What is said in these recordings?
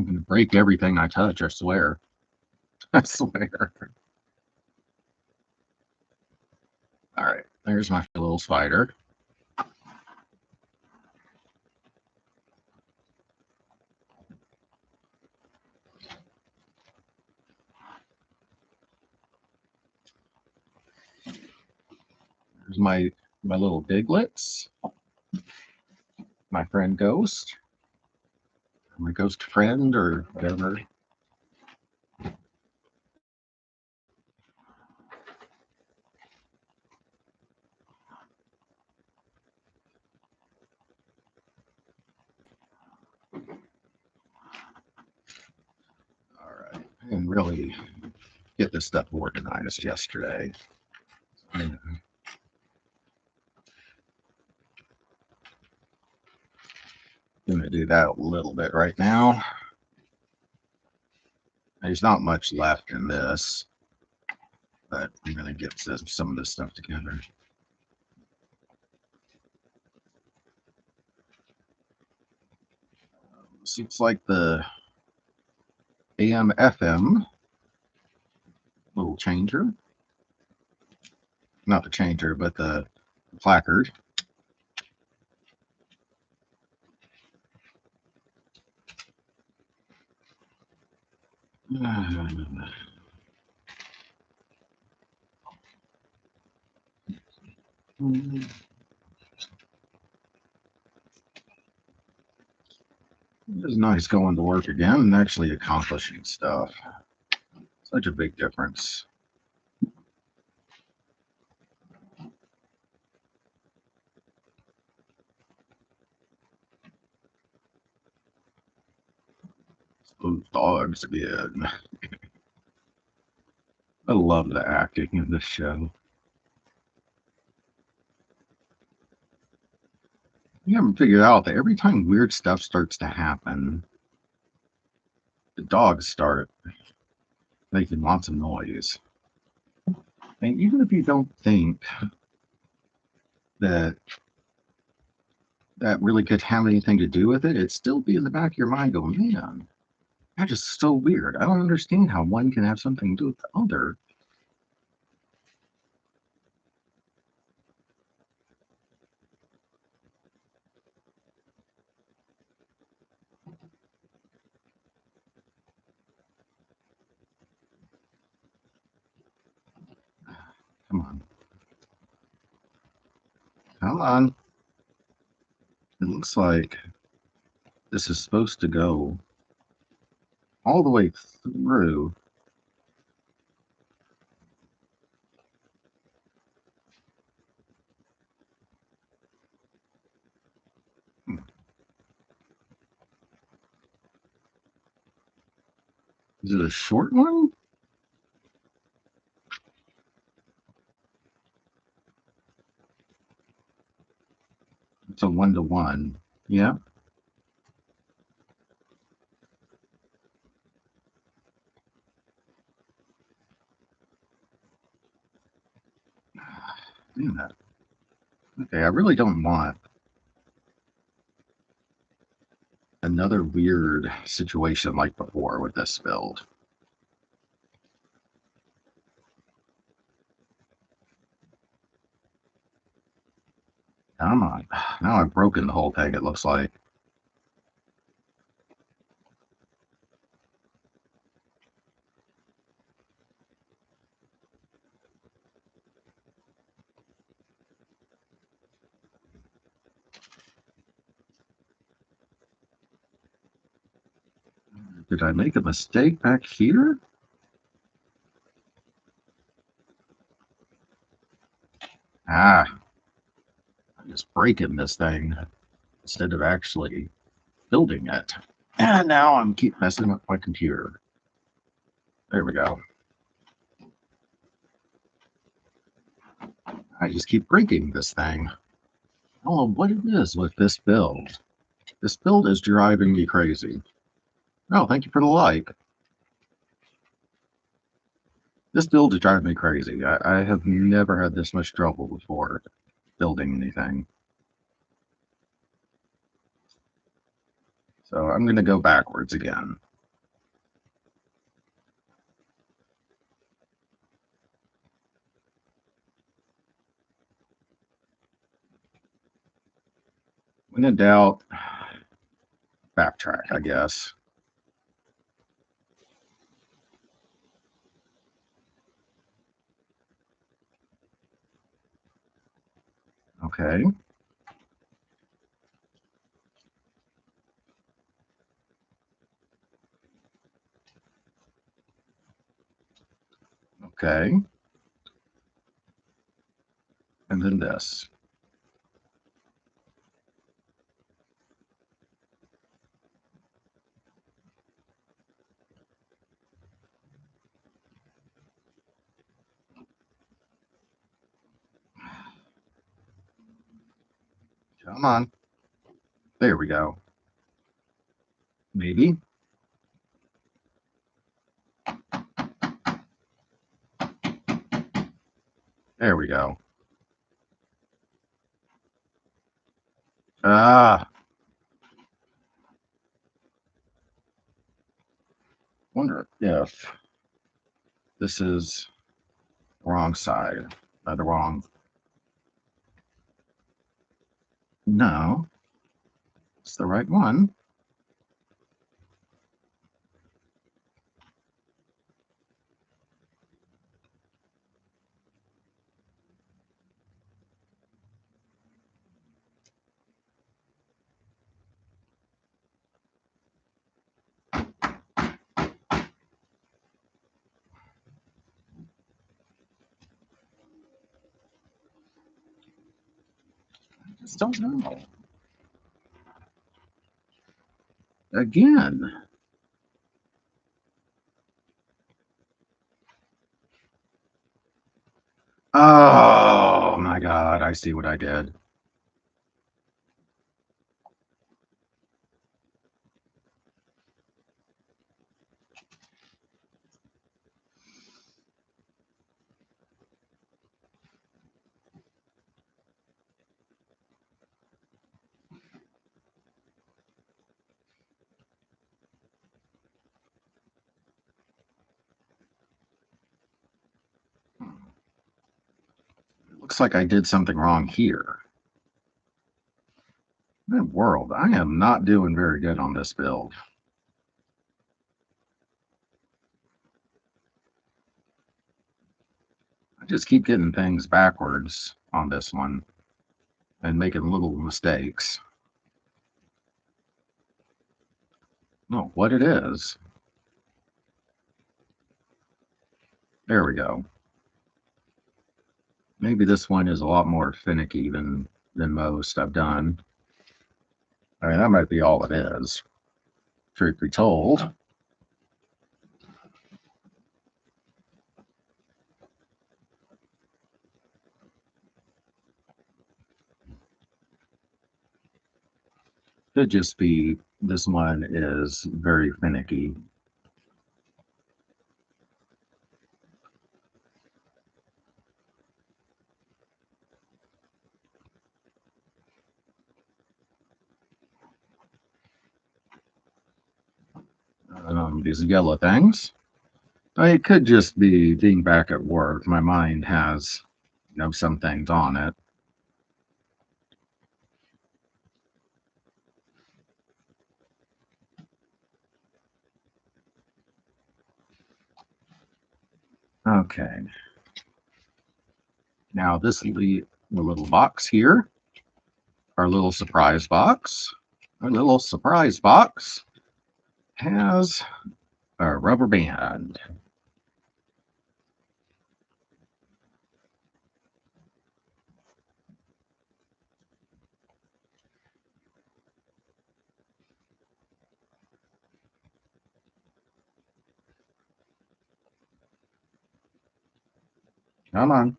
I'm gonna break everything I touch, I swear. I swear. All right, there's my little spider. There's my little Diglets. My friend Ghost. My ghost friend or whatever. All right. I didn't really get this stuff organized yesterday. I'm gonna do that a little bit right now. There's not much left in this, but I'm gonna get some of this stuff together. Seems like the AM FM little changer, not the changer, but the placard. It's nice going to work again and actually accomplishing stuff. Such a big difference. Those dogs again. I love the acting in this show. You haven't figured out that every time weird stuff starts to happen, the dogs start making lots of noise. And even if you don't think that that really could have anything to do with it, it'd still be in the back of your mind going, man, that is so weird. I don't understand how one can have something to do with the other. Come on. Come on. It looks like this is supposed to go all the way through. Is it a short one? It's a 1-to-1. Yeah. Damn that. Okay, I really don't want another weird situation like before with this build. Come on. Now I've broken the whole thing, it looks like. Did I make a mistake back here? Ah, I'm just breaking this thing instead of actually building it. And now I'm keep messing up my computer. There we go. I just keep breaking this thing. I don't know what it is with this build. This build is driving me crazy. Oh, thank you for the like. This build is driving me crazy. I have never had this much trouble before building anything. So I'm going to go backwards again. When in doubt, backtrack, I guess. Okay. Okay. And then this. Come on. There we go. Maybe. There we go. Ah, wonder if this is the wrong side. The wrong. No, it's the right one. I just don't know. Again. Oh my God, I see what I did. Looks like I did something wrong here. Good world, I am not doing very good on this build. I just keep getting things backwards on this one and making little mistakes. No, what it is. There we go. Maybe this one is a lot more finicky than most I've done. I mean, that might be all it is. Truth be told. Could just be this one is very finicky. These yellow things. It could just be being back at work. My mind has, some things on it. Okay. Now this will be the little box here, our little surprise box. Our little surprise box has a rubber band. Come on.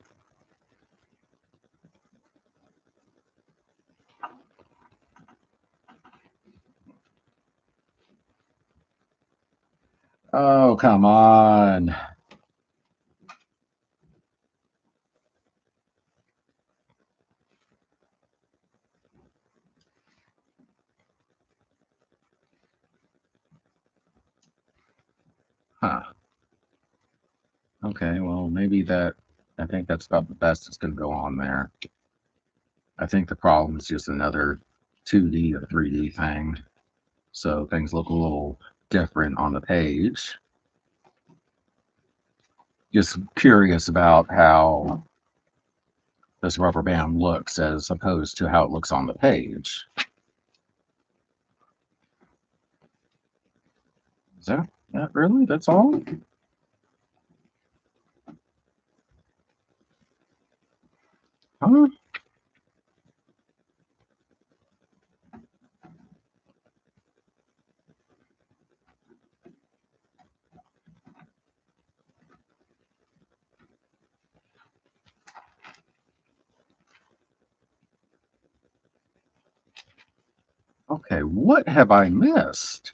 Oh, come on. Huh. Okay, well, maybe I think that's about the best that's going to go on there. I think the problem is just another 2D or 3D thing. So things look a little different on the page. Just curious about how this rubber band looks as opposed to how it looks on the page. Is that really? That's all? Huh? Okay, what have I missed?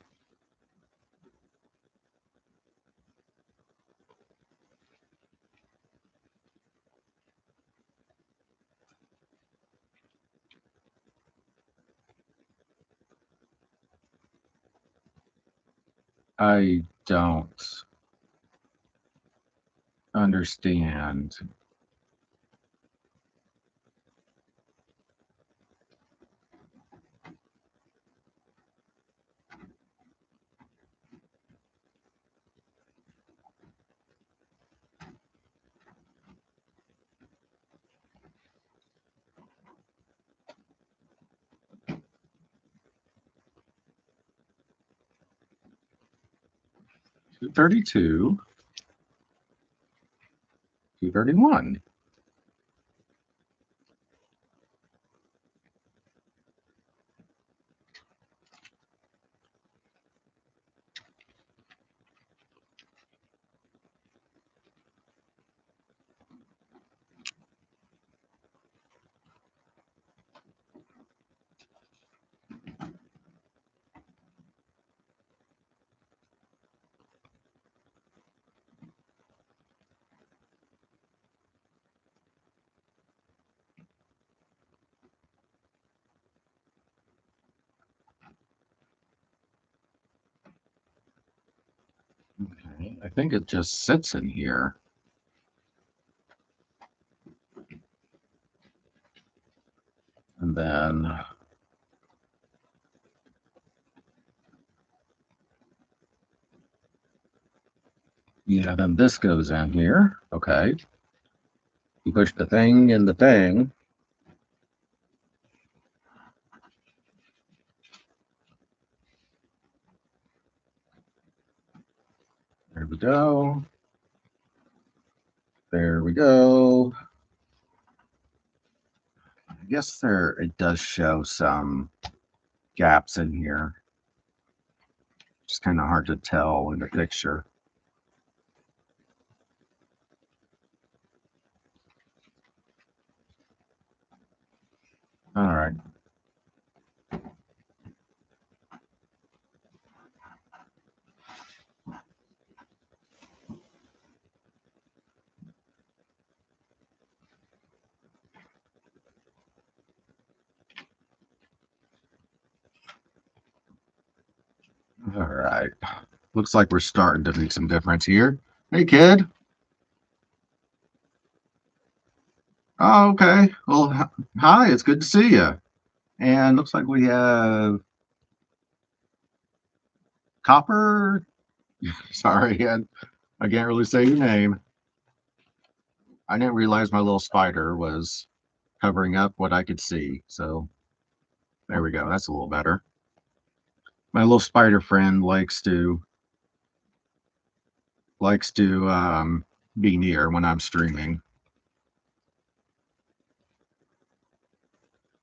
I don't understand. Two 32, 231. Okay, I think it just sits in here. And then, yeah, then this goes in here. Okay. You push the thing in the thing. There we go. There we go. I guess it does show some gaps in here. It's kind of hard to tell in the picture. All right. All right. Looks like we're starting to make some difference here. Hey, kid. Oh, okay. Well, hi. It's good to see you. And looks like we have Copper. Sorry, I can't really say your name. I didn't realize my little spider was covering up what I could see. So there we go. That's a little better. My little spider friend likes to be near when I'm streaming.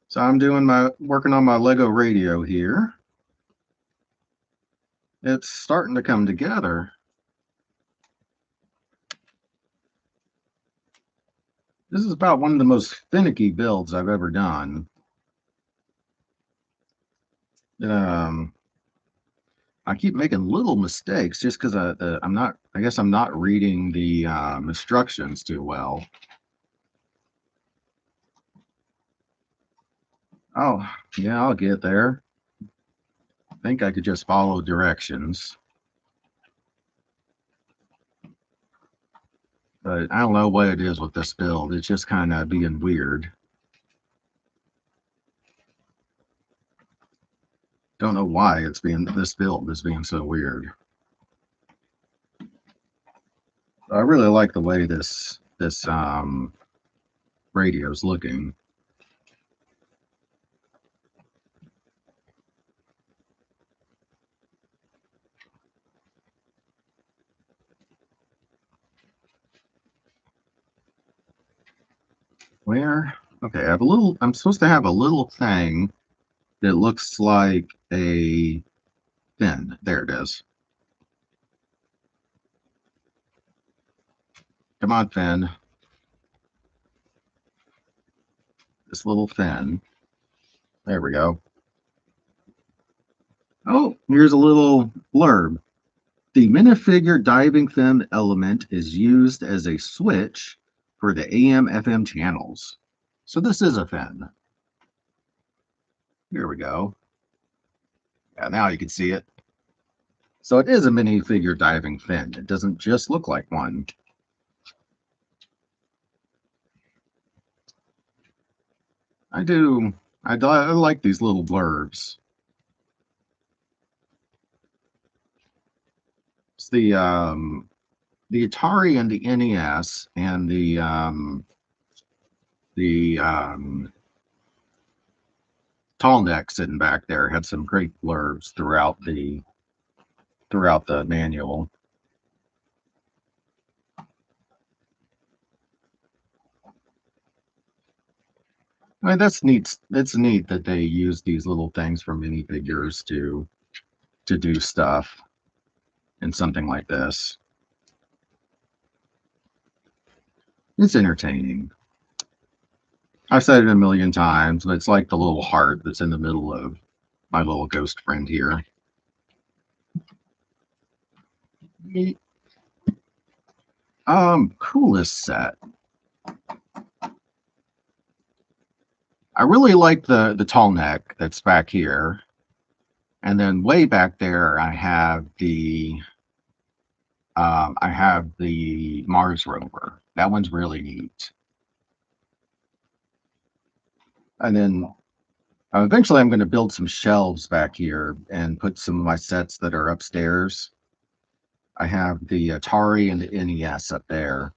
So I'm working on my Lego radio here. It's starting to come together. This is about one of the most finicky builds I've ever done. Um, I keep making little mistakes just because I guess I'm not reading the instructions too well. Oh, yeah, I'll get there. I think I could just follow directions. But I don't know what it is with this build. It's just kind of being weird. Don't know why this build is being so weird. I really like the way this radio is looking. Where? Okay, I have a little. I'm supposed to have a little thing that looks like a fin. There it is. Come on, fin. This little fin. There we go. Oh, here's a little blurb. The minifigure diving fin element is used as a switch for the AM/FM channels. So this is a fin. Here we go. Yeah, now you can see it. So it is a minifigure diving fin. It doesn't just look like one. I do. I like these little blurbs. It's the Atari and the NES and the tall neck sitting back there had some great blurbs throughout the manual. I mean, that's neat. It's neat that they use these little things from minifigures to do stuff in something like this. It's entertaining. I've said it a million times, but it's like the little heart that's in the middle of my little ghost friend here. Coolest set. I really like the tall neck that's back here. And then way back there I have the Mars rover. That one's really neat. And then eventually I'm going to build some shelves back here and put some of my sets that are upstairs. I have the Atari and the NES up there.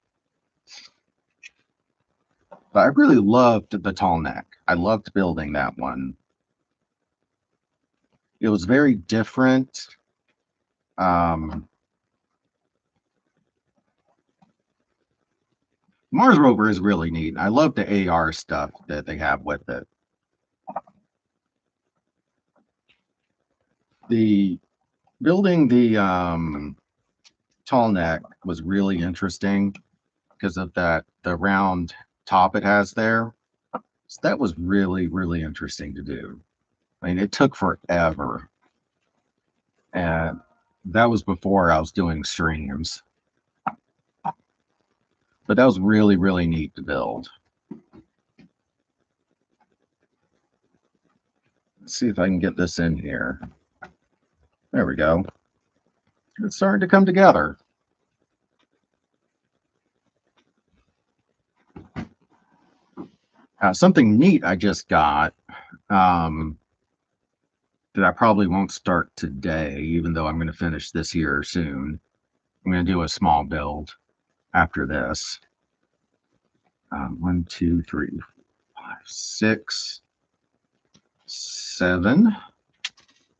But I really loved the tall neck. I loved building that one. It was very different. Mars rover is really neat. I love the AR stuff that they have with it. The building the tall neck was really interesting because of the round top it has there. So that was really, really interesting to do. I mean, it took forever. And that was before I was doing streams. But that was really, really neat to build. Let's see if I can get this in here. There we go. It's starting to come together. Something neat I just got that I probably won't start today, even though I'm going to finish this here soon. I'm going to do a small build after this. 1, 2, 3, 5, 6, 7.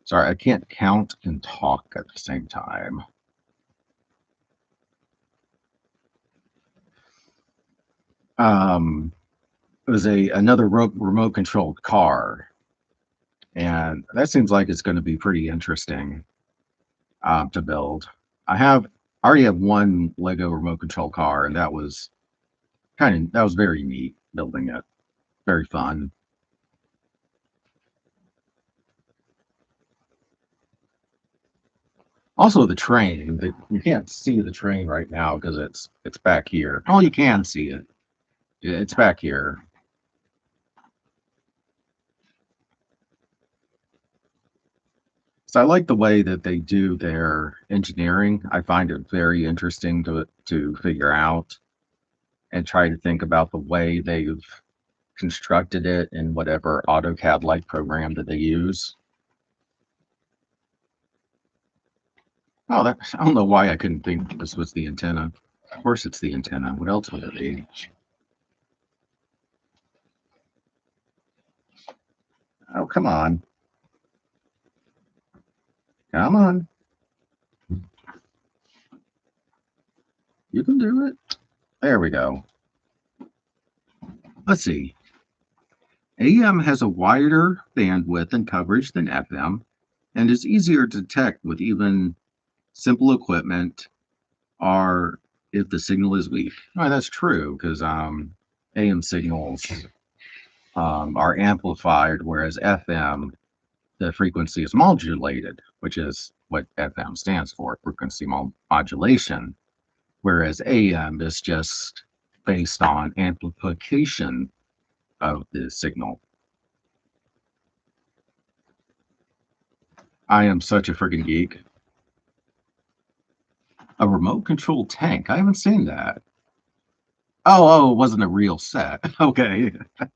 Sorry, I can't count and talk at the same time. It was another remote controlled car, and that seems like it's going to be pretty interesting to build. I already have one Lego remote control car, and that was very neat building it. Very fun. Also, the train. You can't see the train right now because it's back here. Oh, you can see it. It's back here. So I like the way that they do their engineering. I find it very interesting to figure out and try to think about the way they've constructed it in whatever AutoCAD like program that they use. Oh, that I don't know why I couldn't think this was the antenna. Of course, it's the antenna. What else would it be? Oh, come on. Come on. You can do it. There we go. Let's see. AM has a wider bandwidth and coverage than FM and is easier to detect with even simple equipment or if the signal is weak. Oh, that's true because AM signals are amplified, whereas FM, the frequency is modulated, which is what FM stands for, frequency modulation, whereas AM is just based on amplification of the signal. I am such a freaking geek. A remote control tank. I haven't seen that. Oh, it wasn't a real set. Okay. I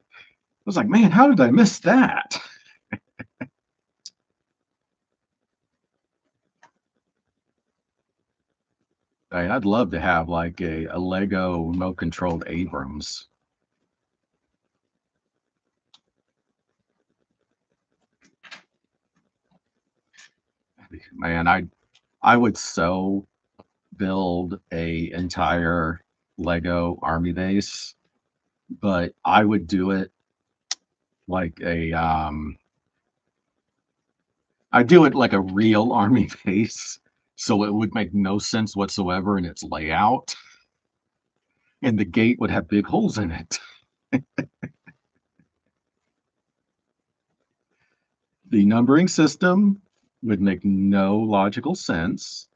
was like, man, how did I miss that? I'd love to have like a Lego remote controlled Abrams. Man, I would so build a entire Lego army base, but I would do it like I do it like a real army base, so it would make no sense whatsoever in its layout, and the gate would have big holes in it. The numbering system would make no logical sense.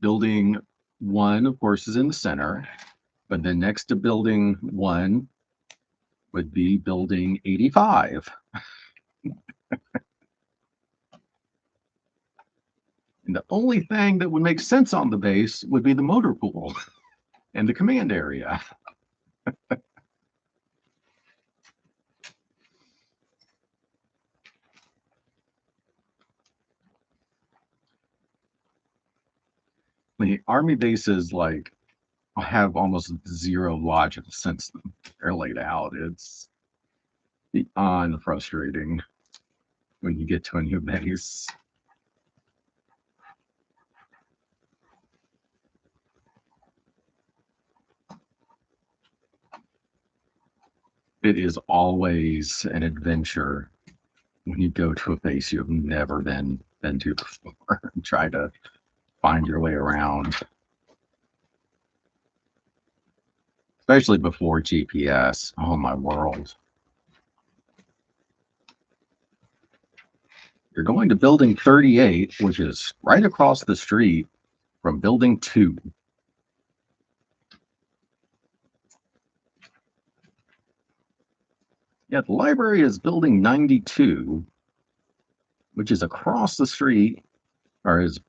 Building 1, of course, is in the center, but then next to building 1 would be building 85. And the only thing that would make sense on the base would be the motor pool and the command area. The army bases like have almost zero logical sense. They're laid out. It's beyond frustrating when you get to a new base. It is always an adventure when you go to a base you have never been to before and try to find your way around. Especially before GPS. Oh my world. You're going to building 38, which is right across the street from building 2. Yeah, the library is building 92, which is across the street, or is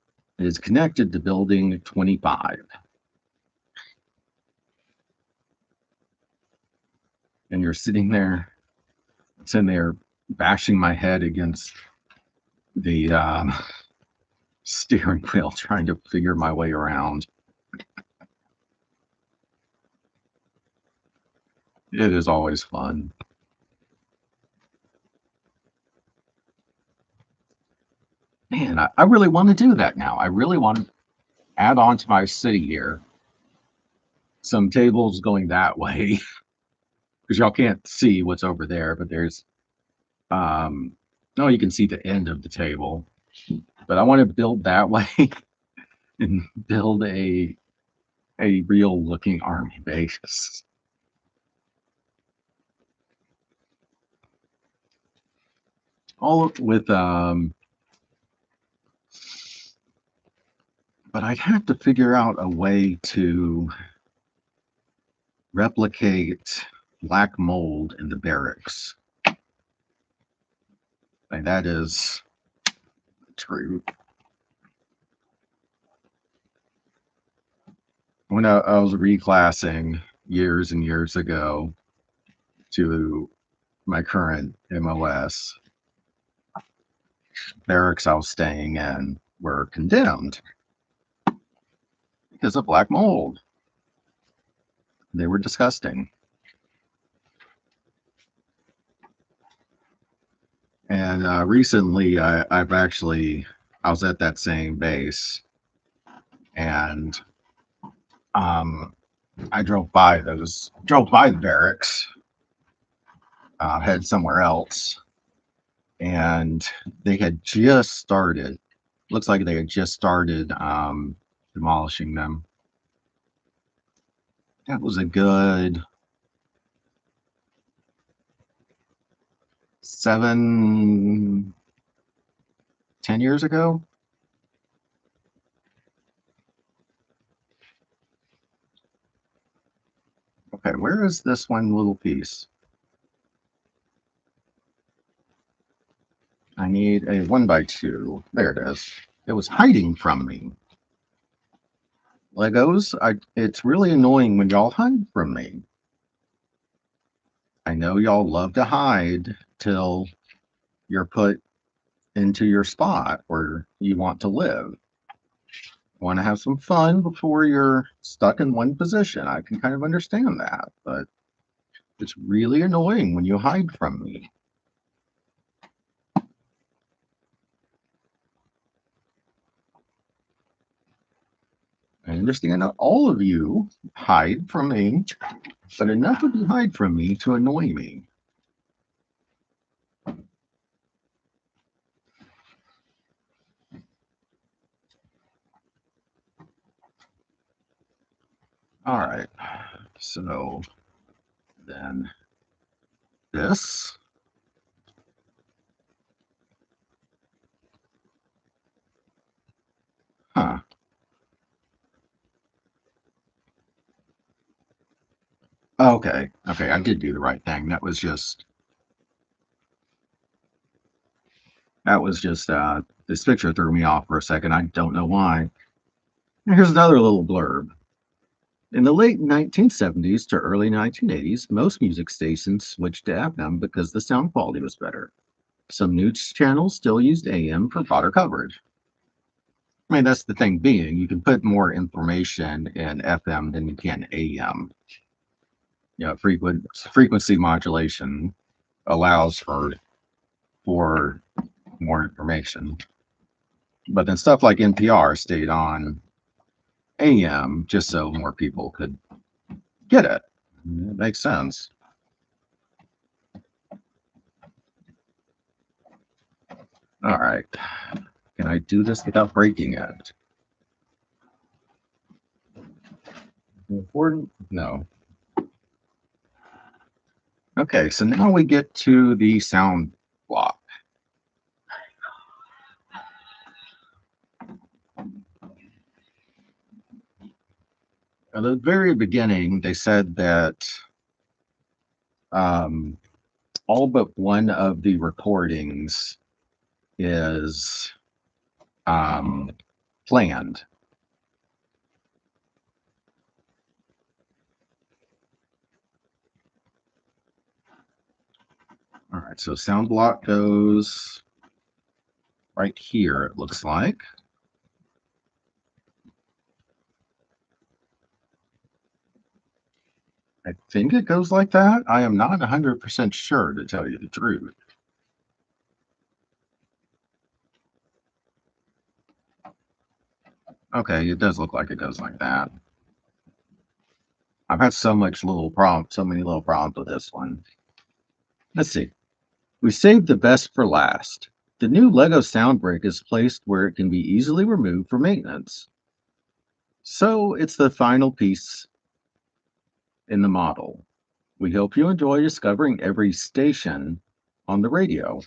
connected to building 25. And you're sitting there bashing my head against the steering wheel, trying to figure my way around. It is always fun. Man, I really want to do that now. I really want to add on to my city here some tables going that way because y'all can't see what's over there, but there's no, you can see the end of the table. But I want to build that way and build a real looking army base. All with but I'd have to figure out a way to replicate black mold in the barracks. And that is true. When I was reclassing years and years ago to my current MOS, barracks I was staying in were condemned because of black mold. They were disgusting. And recently, I was at that same base, and I drove by the barracks, head somewhere else, and they had just started. Looks like they had just started demolishing them. That was a good 7, 10 years ago. Okay, where is this one little piece? I need a 1x2. There it is. It was hiding from me. Legos, it's really annoying when y'all hide from me. I know y'all love to hide till you're put into your spot where you want to live. Want to have some fun before you're stuck in one position. I can kind of understand that, but it's really annoying when you hide from me. I understand that all of you hide from me, but enough of you hide from me to annoy me. All right, so then this. Huh. Okay, okay, I did do the right thing. That was just this picture threw me off for a second. I don't know why. Here's another little blurb. In the late 1970s to early 1980s, most music stations switched to FM because the sound quality was better. Some news channels still used AM for broader coverage. I mean, that's the thing being, you can put more information in FM than you can AM. You know, frequency modulation allows for more information. But then stuff like NPR stayed on AM just so more people could get it. It makes sense. All right. Can I do this without breaking it? Important? No. Okay, so now we get to the sound block. At the very beginning, they said that um, all but one of the recordings is planned. All right, so sound block goes right here, it looks like. I think it goes like that. I am not 100% sure, to tell you the truth. Okay, it does look like it goes like that. I've had so many little problems with this one. Let's see. We saved the best for last. The new Lego sound brick is placed where it can be easily removed for maintenance. So it's the final piece in the model. We hope you enjoy discovering every station on the radio.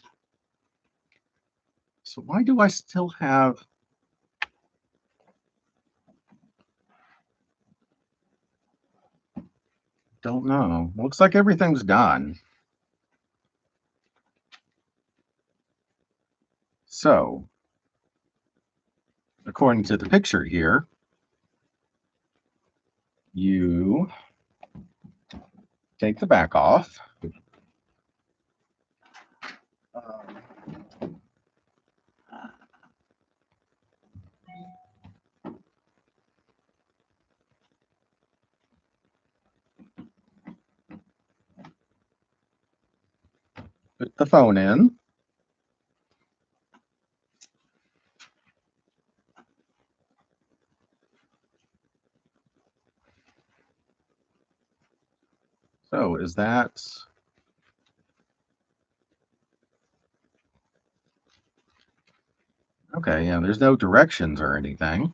So why do I still have... Don't know. Looks like everything's done. So, according to the picture here, you take the back off. put the phone in. So is that... Okay, yeah, there's no directions or anything.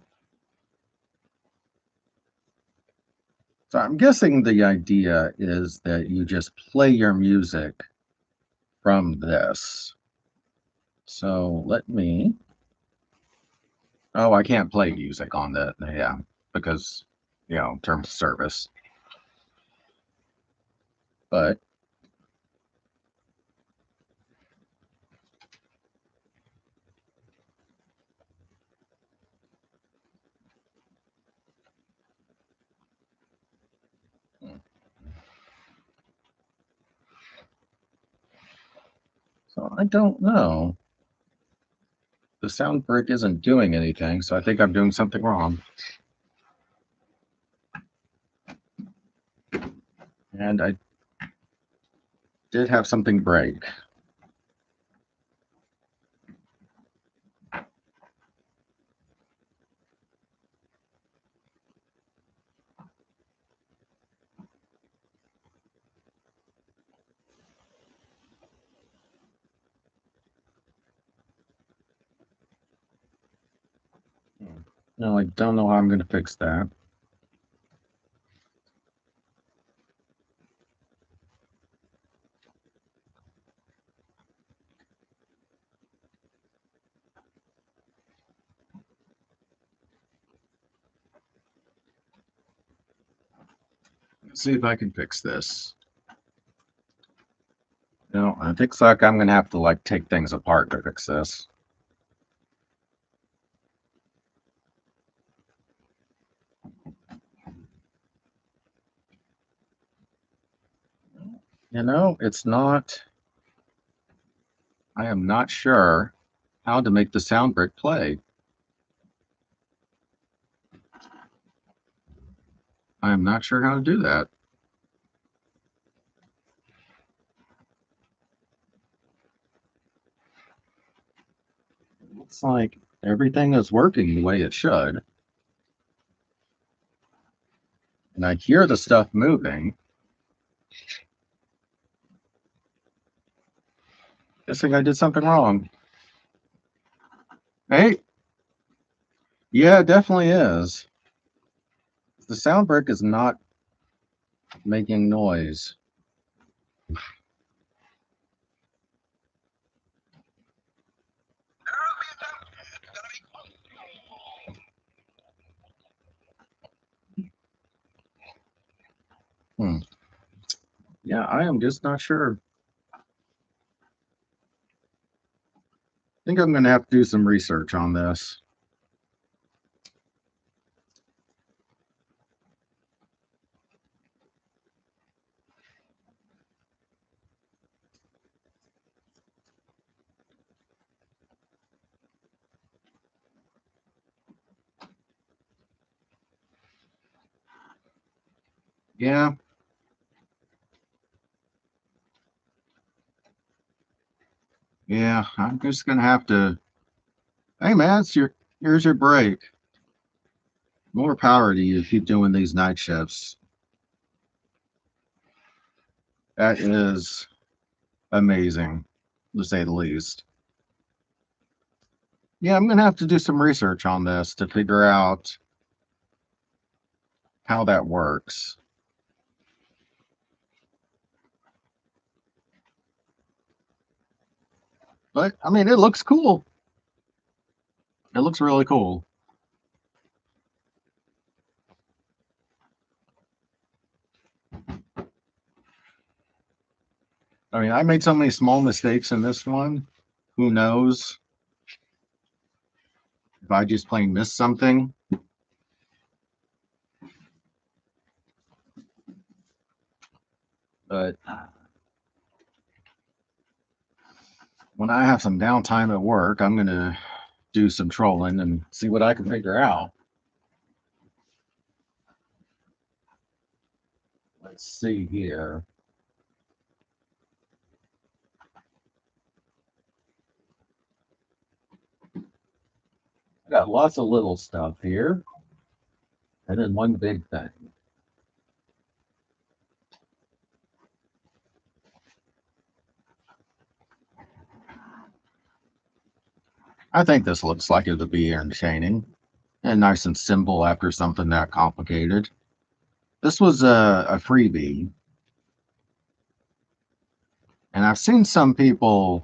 So I'm guessing the idea is that you just play your music from this. So let me... Oh, I can't play music on that. Yeah, because, terms of service. But so I don't know. The sound brick isn't doing anything, so I think I'm doing something wrong. And I did have something break. No, I don't know how I'm going to fix that. Let's see if I can fix this. No, it looks like I'm going to have to take things apart to fix this. It's not... I am not sure how to make the sound brick play. I am not sure how to do that. Looks like everything is working the way it should. And I hear the stuff moving. Guessing I did something wrong. Hey, yeah, it definitely is. The sound brick is not making noise. Hmm. Yeah, I am just not sure. I think I'm going to have to do some research on this. Yeah. Yeah, I'm just going to have to... Hey, man, here's your break. More power to you if you keep doing these night shifts. That is amazing, to say the least. Yeah, I'm going to have to do some research on this to figure out how that works. But, I mean, it looks cool. It looks really cool. I mean, I made so many small mistakes in this one. Who knows if I just plain missed something? But when I have some downtime at work, I'm going to do some trolling and see what I can figure out. Let's see here. Got lots of little stuff here, and then one big thing. I think this looks like it would be entertaining and nice and simple after something that complicated. This was a freebie, and I've seen some people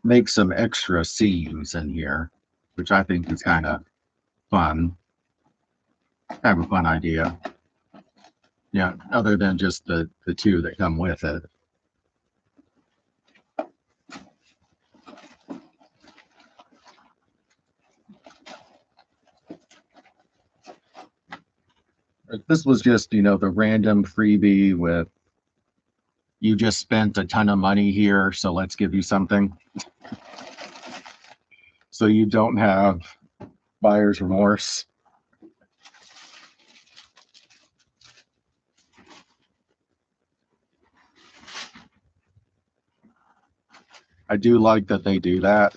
make some extra scenes in here, which I think is kind of fun. Kind of a fun idea. Yeah, other than just the two that come with it. This was just, the random freebie with you just spent a ton of money here, so let's give you something. So you don't have buyer's remorse. I do like that they do that.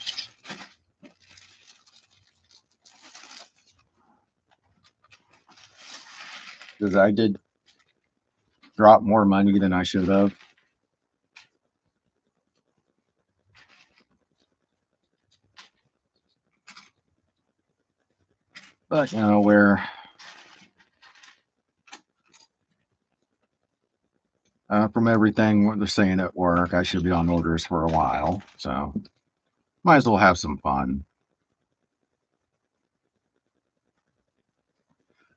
Because I did drop more money than I should have. But, where from everything what they're saying at work, I should be on orders for a while. So might as well have some fun.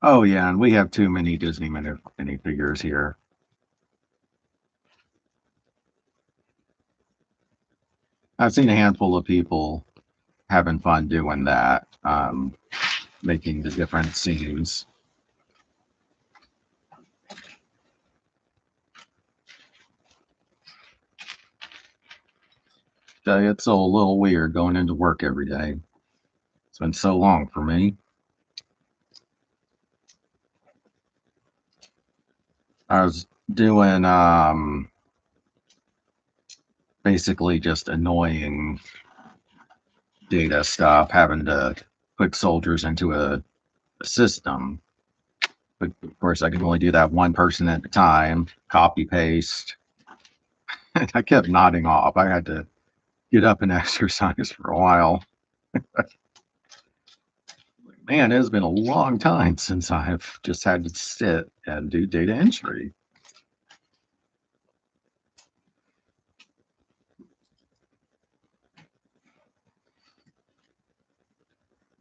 Oh, yeah, and we have too many Disney minifigures here. I've seen a handful of people having fun doing that, making the different scenes. It's a little weird going into work every day. It's been so long for me. I was doing basically just annoying data stuff, having to put soldiers into a system. But of course, I can only do that one person at a time, copy paste. I kept nodding off. I had to get up and exercise for a while. Man, it's been a long time since I've just had to sit and do data entry.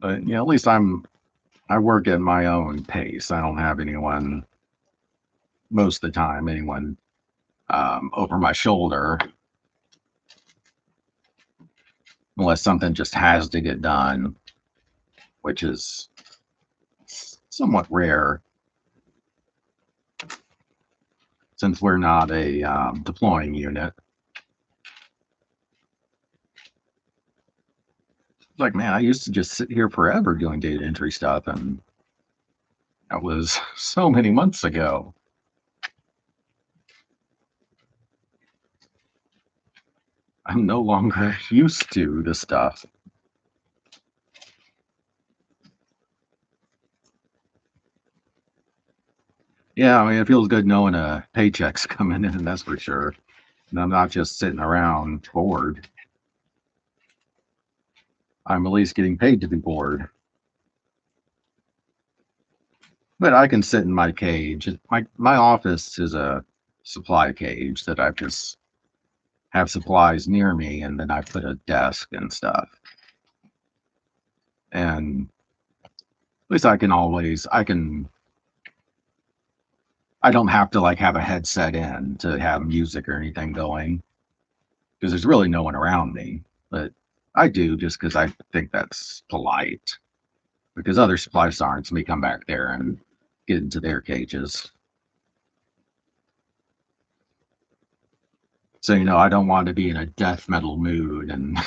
But at least I work at my own pace. I don't have anyone most of the time, anyone over my shoulder, unless something just has to get done, which is somewhat rare since we're not a deploying unit. Like, man, I used to just sit here forever doing data entry stuff, and that was so many months ago. I'm no longer used to this stuff. Yeah, I mean, it feels good knowing a paycheck's coming in, that's for sure. And I'm not just sitting around bored. I'm at least getting paid to be bored. But I can sit in my cage. My office is a supply cage that I just have supplies near me, and then I put a desk and stuff. And at least I don't have to like have a headset in to have music or anything going because there's really no one around me. But I do just because I think that's polite because other supply sergeants may come back there and get into their cages. So, I don't want to be in a death metal mood and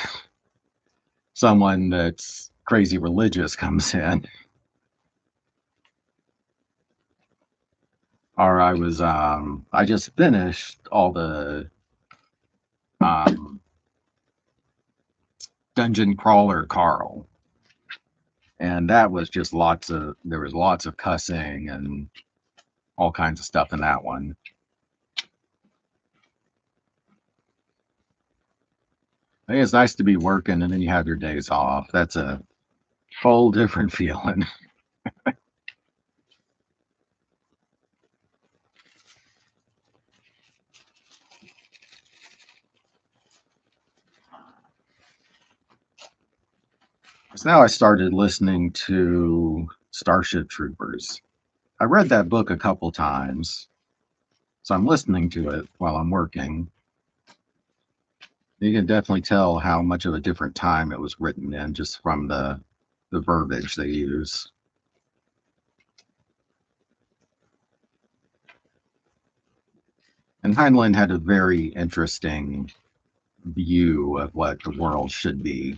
someone that's crazy religious comes in. Or I just finished all the um, Dungeon Crawler Carl. And that was just there was lots of cussing and all kinds of stuff in that one. I think it's nice to be working and then you have your days off. That's a whole different feeling. So now I started listening to Starship Troopers. I read that book a couple times, so I'm listening to it while I'm working. You can definitely tell how much of a different time it was written in just from the verbiage they use. And Heinlein had a very interesting view of what the world should be.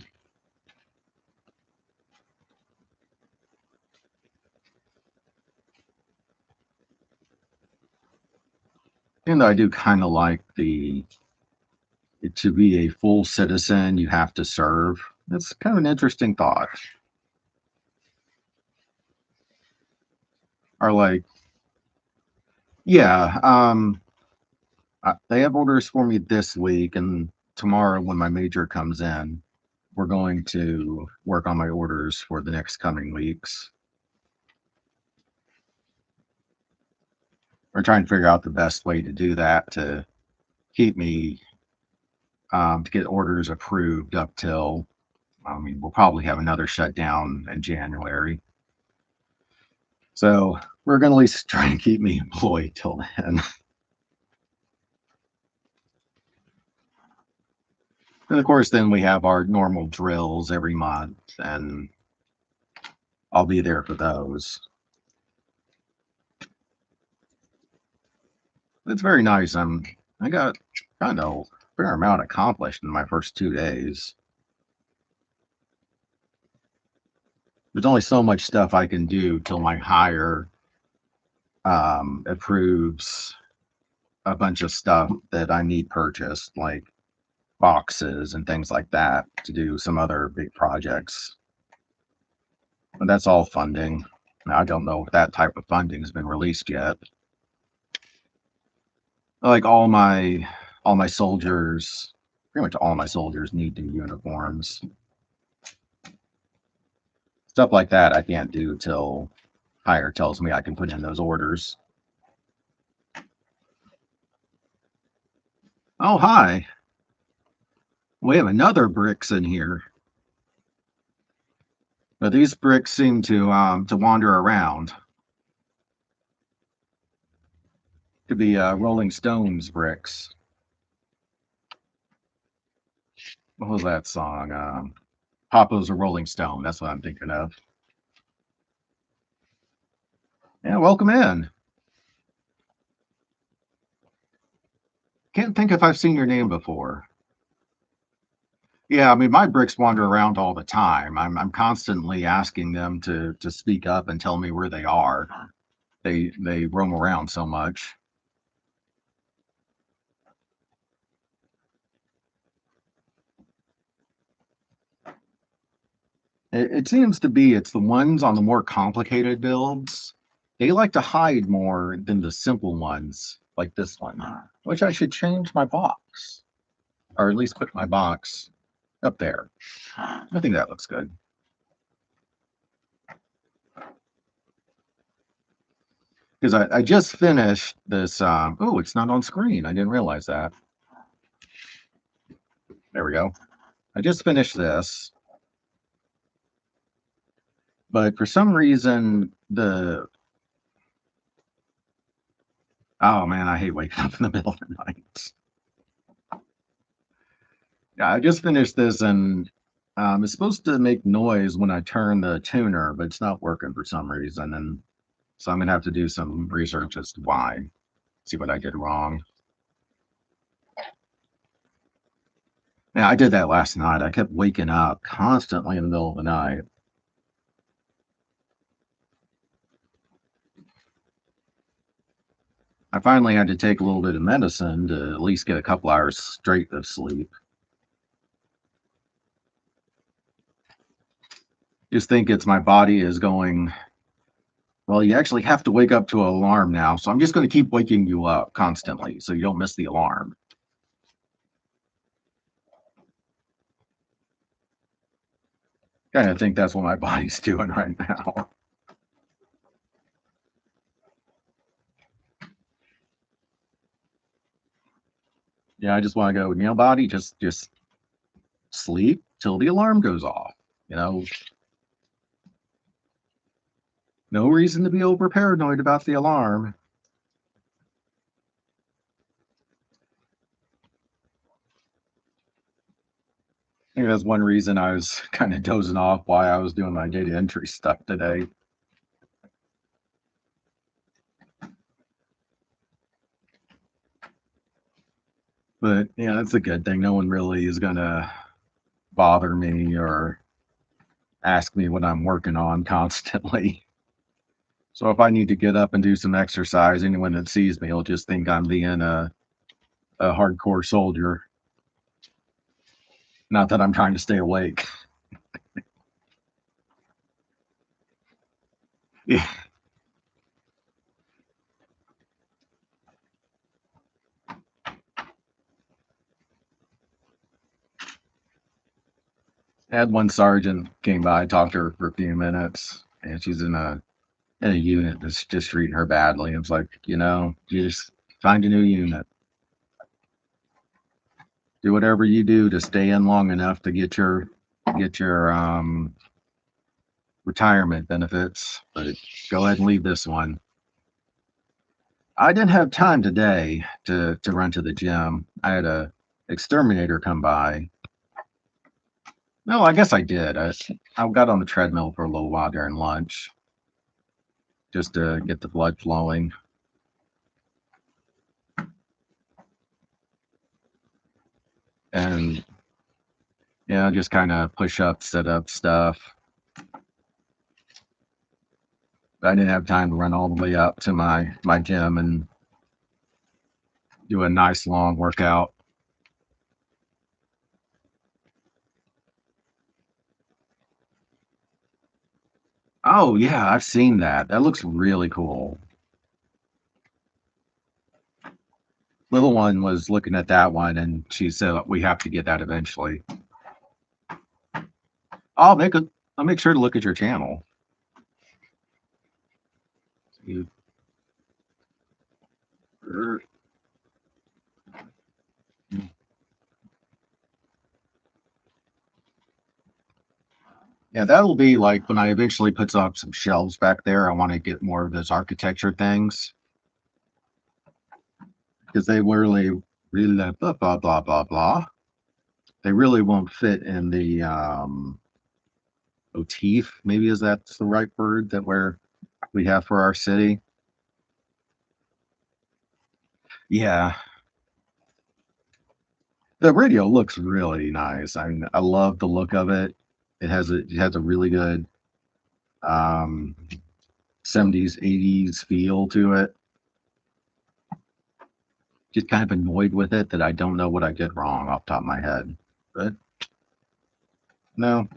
And I do kind of like to be a full citizen, you have to serve. That's kind of an interesting thought. Or like, yeah, they have orders for me this week, and tomorrow when my major comes in, we're going to work on my orders for the next coming weeks. We're trying to figure out the best way to do that to keep me to get orders approved up till, I mean, we'll probably have another shutdown in January. So we're going to at least try and keep me employed till then. And of course, then we have our normal drills every month, and I'll be there for those. It's very nice. I got kind of a fair amount accomplished in my first 2 days. There's only so much stuff I can do till my hire approves a bunch of stuff that I need purchased, like boxes and things like that, to do some other big projects. But that's all funding. Now, I don't know if that type of funding has been released yet. Like all my soldiers, pretty much all my soldiers need new uniforms. Stuff like that I can't do till hire tells me I can put in those orders. Oh, hi. We have another bricks in here. But these bricks seem to wander around. Could be Rolling Stones bricks. What was that song? Papa's a Rolling Stone. That's what I'm thinking of. Yeah, welcome in. Can't think if I've seen your name before. Yeah, I mean, my bricks wander around all the time. I'm constantly asking them to speak up and tell me where they are. They roam around so much. It seems to be it's the ones on the more complicated builds. They like to hide more than the simple ones, like this one, which I should change my box, or at least put my box up there. I think that looks good. Because I just finished this. Oh, it's not on screen. I didn't realize that. There we go. I just finished this, but for some reason, oh man, I hate waking up in the middle of the night. Yeah, I just finished this, and it's supposed to make noise when I turn the tuner, but it's not working for some reason. And so I'm gonna have to do some research as to why, see what I did wrong. Yeah, I did that last night. I kept waking up constantly in the middle of the night. I finally had to take a little bit of medicine to at least get a couple hours straight of sleep. Just think it's my body is going, well, you actually have to wake up to an alarm now. So I'm just going to keep waking you up constantly so you don't miss the alarm. Kind of think that's what my body's doing right now. Yeah, I just want to go, body, just sleep till the alarm goes off. You know, no reason to be over paranoid about the alarm. I think that's one reason I was kind of dozing off while I was doing my data entry stuff today. But yeah, that's a good thing. No one really is gonna bother me or ask me what I'm working on constantly. So if I need to get up and do some exercise, anyone that sees me will just think I'm being a hardcore soldier. Not that I'm trying to stay awake. Yeah. I had one sergeant came by, talked to her for a few minutes, and she's in a unit that's just treating her badly. It's like, you just find a new unit. Do whatever you do to stay in long enough to get your retirement benefits, but go ahead and leave this one. I didn't have time today to run to the gym. I had a exterminator come by. No, I guess I did. I got on the treadmill for a little while during lunch just to get the blood flowing. And just kind of push up, sit up stuff. I didn't have time to run all the way up to my gym and do a nice long workout. Oh yeah, I've seen that. That looks really cool. Little one was looking at that one and she said we have to get that eventually. I'll make a I'll make sure to look at your channel. You, er, yeah, that'll be like when I eventually put up some shelves back there. I want to get more of those architecture things because they really blah blah blah blah blah. They really won't fit in the motif. Maybe is that's the right word that we have for our city. Yeah, the radio looks really nice. I mean, I love the look of it. It has a really good um 70s 80s feel to it. Just kind of annoyed with it that I don't know what I did wrong off the top of my head. But no,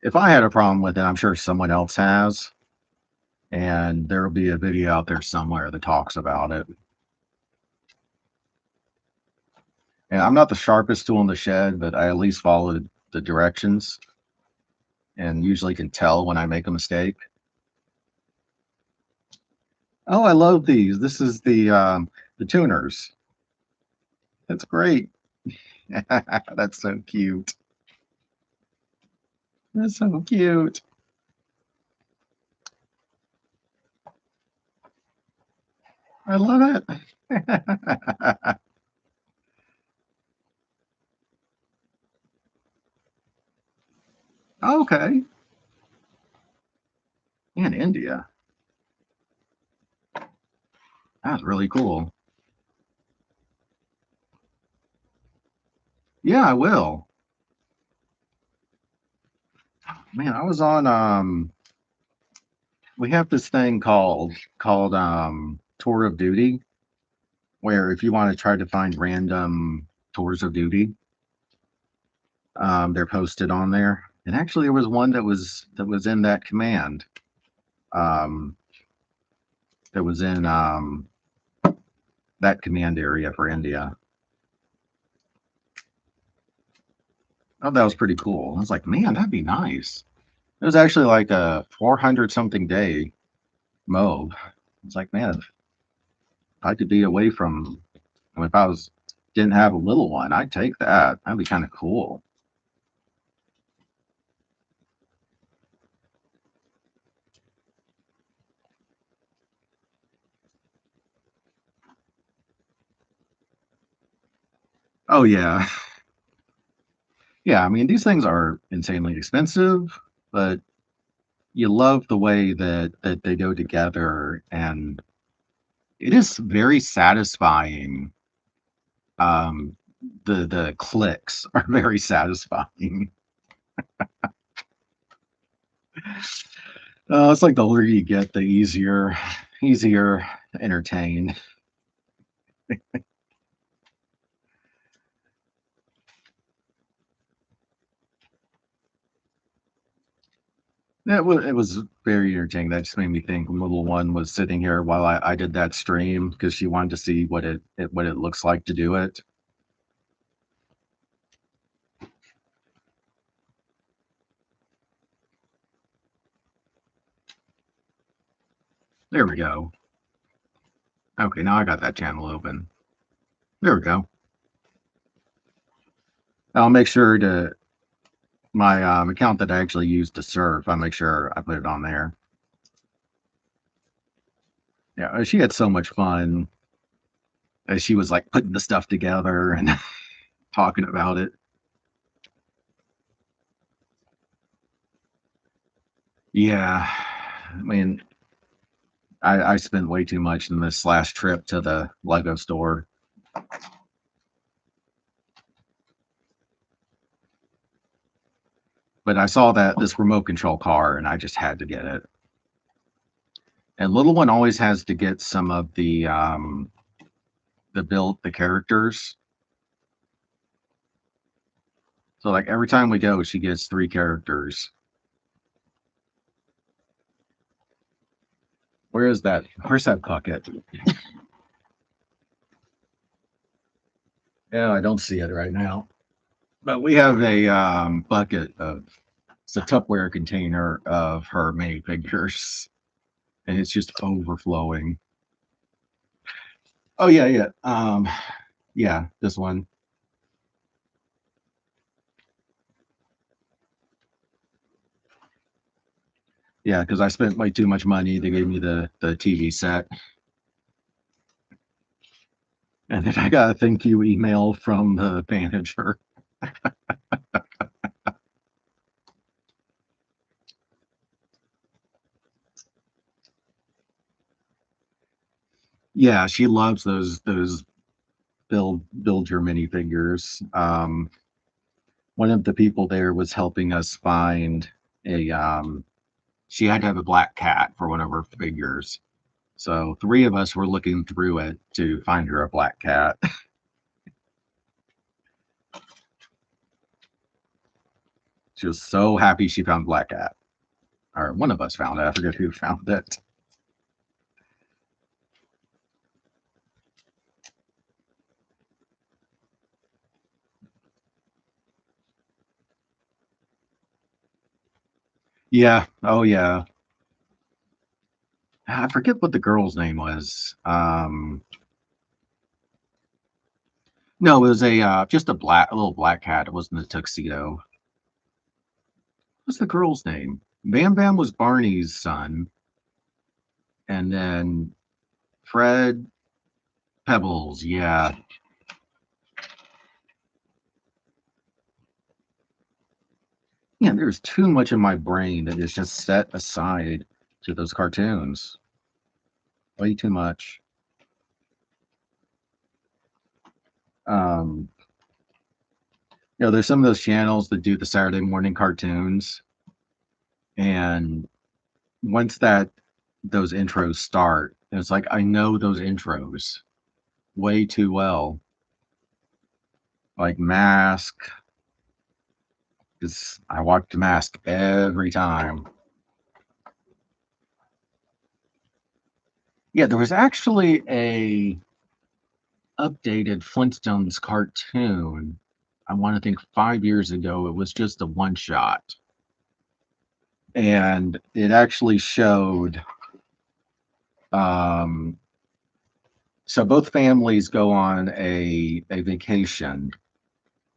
if I had a problem with it, I'm sure someone else has, and there'll be a video out there somewhere that talks about it. And I'm not the sharpest tool in the shed, but I at least followed the directions and usually can tell when I make a mistake. Oh, I love these. This is the tuners. That's great. That's so cute. That's so cute. I love it. Okay. In India. That's really cool. Yeah, I will. Man, I was on we have this thing called Tour of Duty, where if you want to try to find random tours of duty, they're posted on there. And actually, there was one that was in that command. Um, that was in that command area for India. Oh, that was pretty cool. I was like, man, that'd be nice. It was actually like a 400 something day mob. It's like, man, if I could be away from, if I was didn't have a little one, I'd take that. That'd be kind of cool. Oh yeah, yeah. I mean, these things are insanely expensive, but you love the way that they go together, and it is very satisfying. Um, the clicks are very satisfying. It's like the older you get, the easier to entertain. It was very entertaining. That just made me think. Little one was sitting here while I did that stream because she wanted to see what it looks like to do it. There we go. Okay, now I got that channel open. There we go. I'll make sure to my account that I actually use to surf. I'll make sure I put it on there. Yeah, she had so much fun as she was like putting the stuff together and talking about it. Yeah, I mean, I spent way too much in this last trip to the Lego store, but I saw that this remote control car and I just had to get it. And little one always has to get some of the characters. So like every time we go, she gets 3 characters. Where is that? Where's that bucket? Yeah, I don't see it right now. But we have a bucket of it's a Tupperware container of her minifigures, and it's just overflowing. Oh yeah, yeah, yeah, this one. Yeah, because I spent way too much money. They gave me the TV set, and then I got a thank you email from the manager. Yeah, she loves those build your minifigures. One of the people there was helping us find a she had to have a black cat for one of her figures. So 3 of us were looking through it to find her a black cat. She was so happy she found black cat. Or one of us found it. I forget who found it. Yeah. Oh yeah. I forget what the girl's name was. No, it was a just a little black cat. It wasn't a tuxedo. What's the girl's name? Bam Bam was Barney's son, and then Fred Pebbles. Yeah, yeah. There's too much in my brain that is just set aside to those cartoons. Way too much. Um, there's some of those channels that do the Saturday morning cartoons, and once that those intros start, it's like I know those intros way too well. Like Mask, because I watched Mask every time. Yeah, there was actually a updated Flintstones cartoon. I want to think 5 years ago. It was just a one shot, and it actually showed. Um, so both families go on a vacation,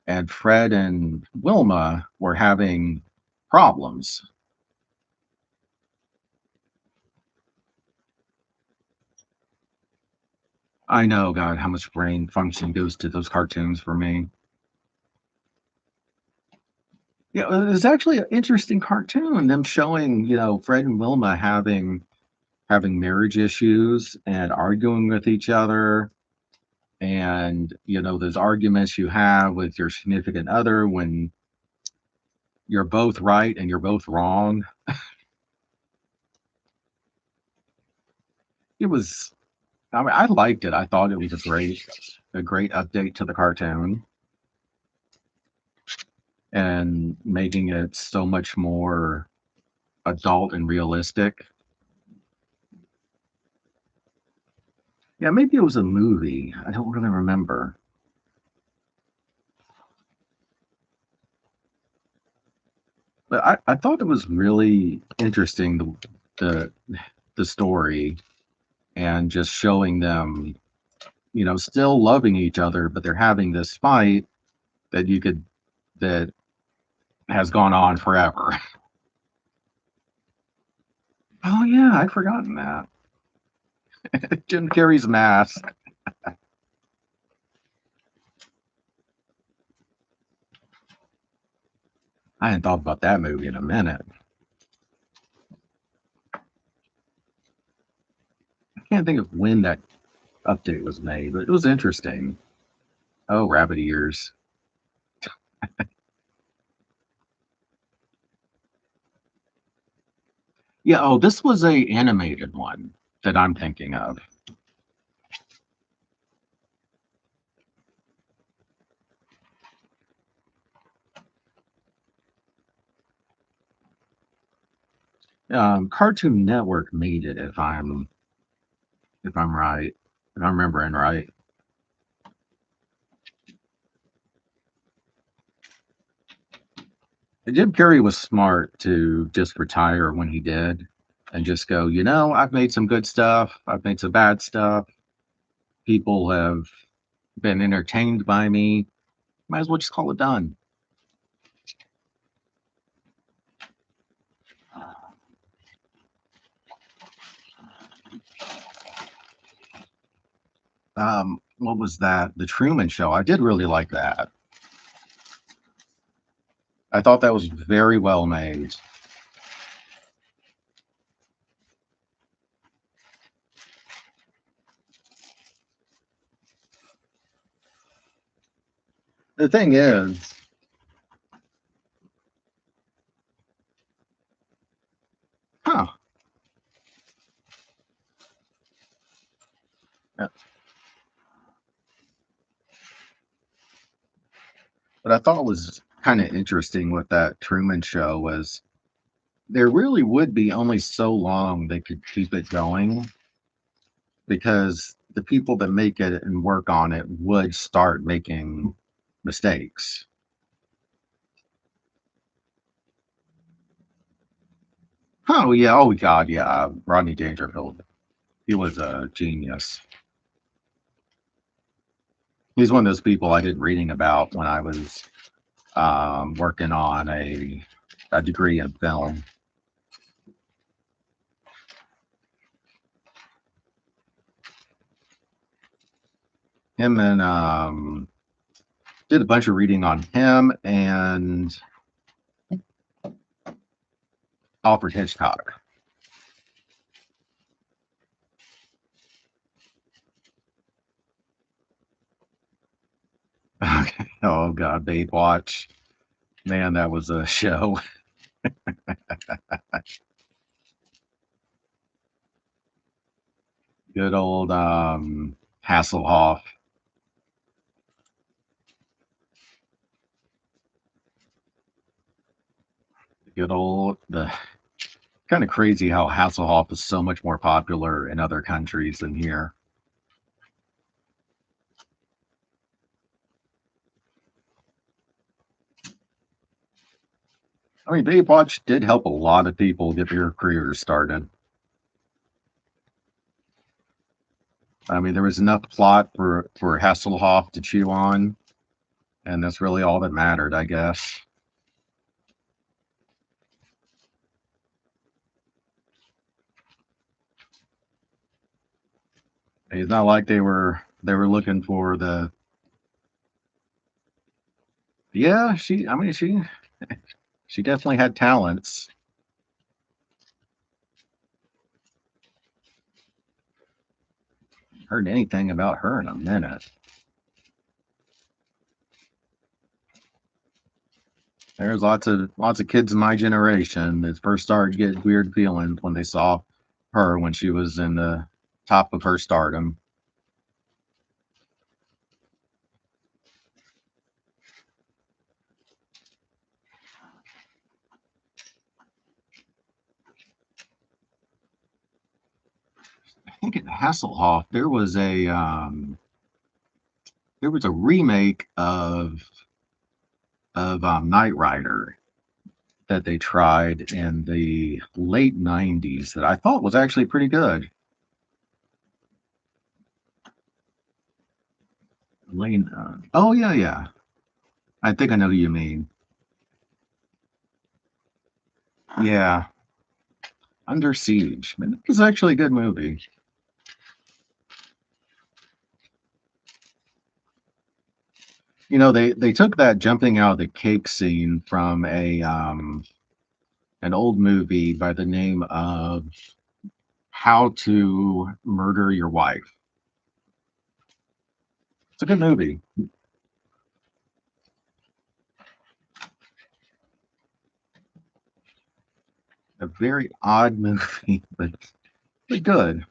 and Fred and Wilma were having problems. I know, God, how much brain function goes to those cartoons for me. Yeah, it was actually an interesting cartoon. Them showing, Fred and Wilma having marriage issues and arguing with each other, and those arguments you have with your significant other when you're both right and you're both wrong. It was, I mean, I liked it. I thought it was a great update to the cartoon, and making it so much more adult and realistic. Yeah, maybe it was a movie. I don't really remember. But I thought it was really interesting, the the story, and just showing them, still loving each other, but they're having this fight that has gone on forever. Oh yeah, I'd forgotten that. Jim Carrey's Mask. I hadn't thought about that movie in a minute. I can't think of when that update was made, but it was interesting. Oh, rabbit ears. Yeah, oh, this was a animated one that I'm thinking of. Cartoon Network made it, if I'm right, if I'm remembering right. And Jim Carrey was smart to just retire when he did, and just go, I've made some good stuff, I've made some bad stuff. People have been entertained by me. Might as well just call it done. What was that? The Truman Show. I did really like that. I thought that was very well made. The thing is, huh? Yeah, what I thought was kind of interesting with that Truman Show was there really would be only so long they could keep it going, because the people that make it and work on it would start making mistakes. Oh yeah, oh god, yeah. Rodney Dangerfield, he was a genius. He's one of those people I did reading about when I was working on a degree in film. Him and did a bunch of reading on him and Alfred Hitchcock. Okay. Oh god, Baywatch. Man, that was a show. Good old Hasselhoff. good old the kind of crazy how Hasselhoff is so much more popular in other countries than here. I mean, Baywatch did help a lot of people get their careers started. I mean, there was enough plot for Hasselhoff to chew on, and that's really all that mattered, I guess. It's not like they were looking for the. Yeah, she. I mean, she definitely had talents. Heard anything about her in a minute. There's lots of kids in my generation that first started getting weird feelings when they saw her when she was in the top of her stardom. I think at Hasselhoff there was a remake of Knight Rider that they tried in the late '90s that I thought was actually pretty good. Lane, oh yeah, yeah. I think I know who you mean. Yeah, Under Siege. Man, it was actually a good movie. They took that jumping out of the cake scene from a an old movie by the name of How to Murder Your Wife. It's a good movie. A very odd movie, but good.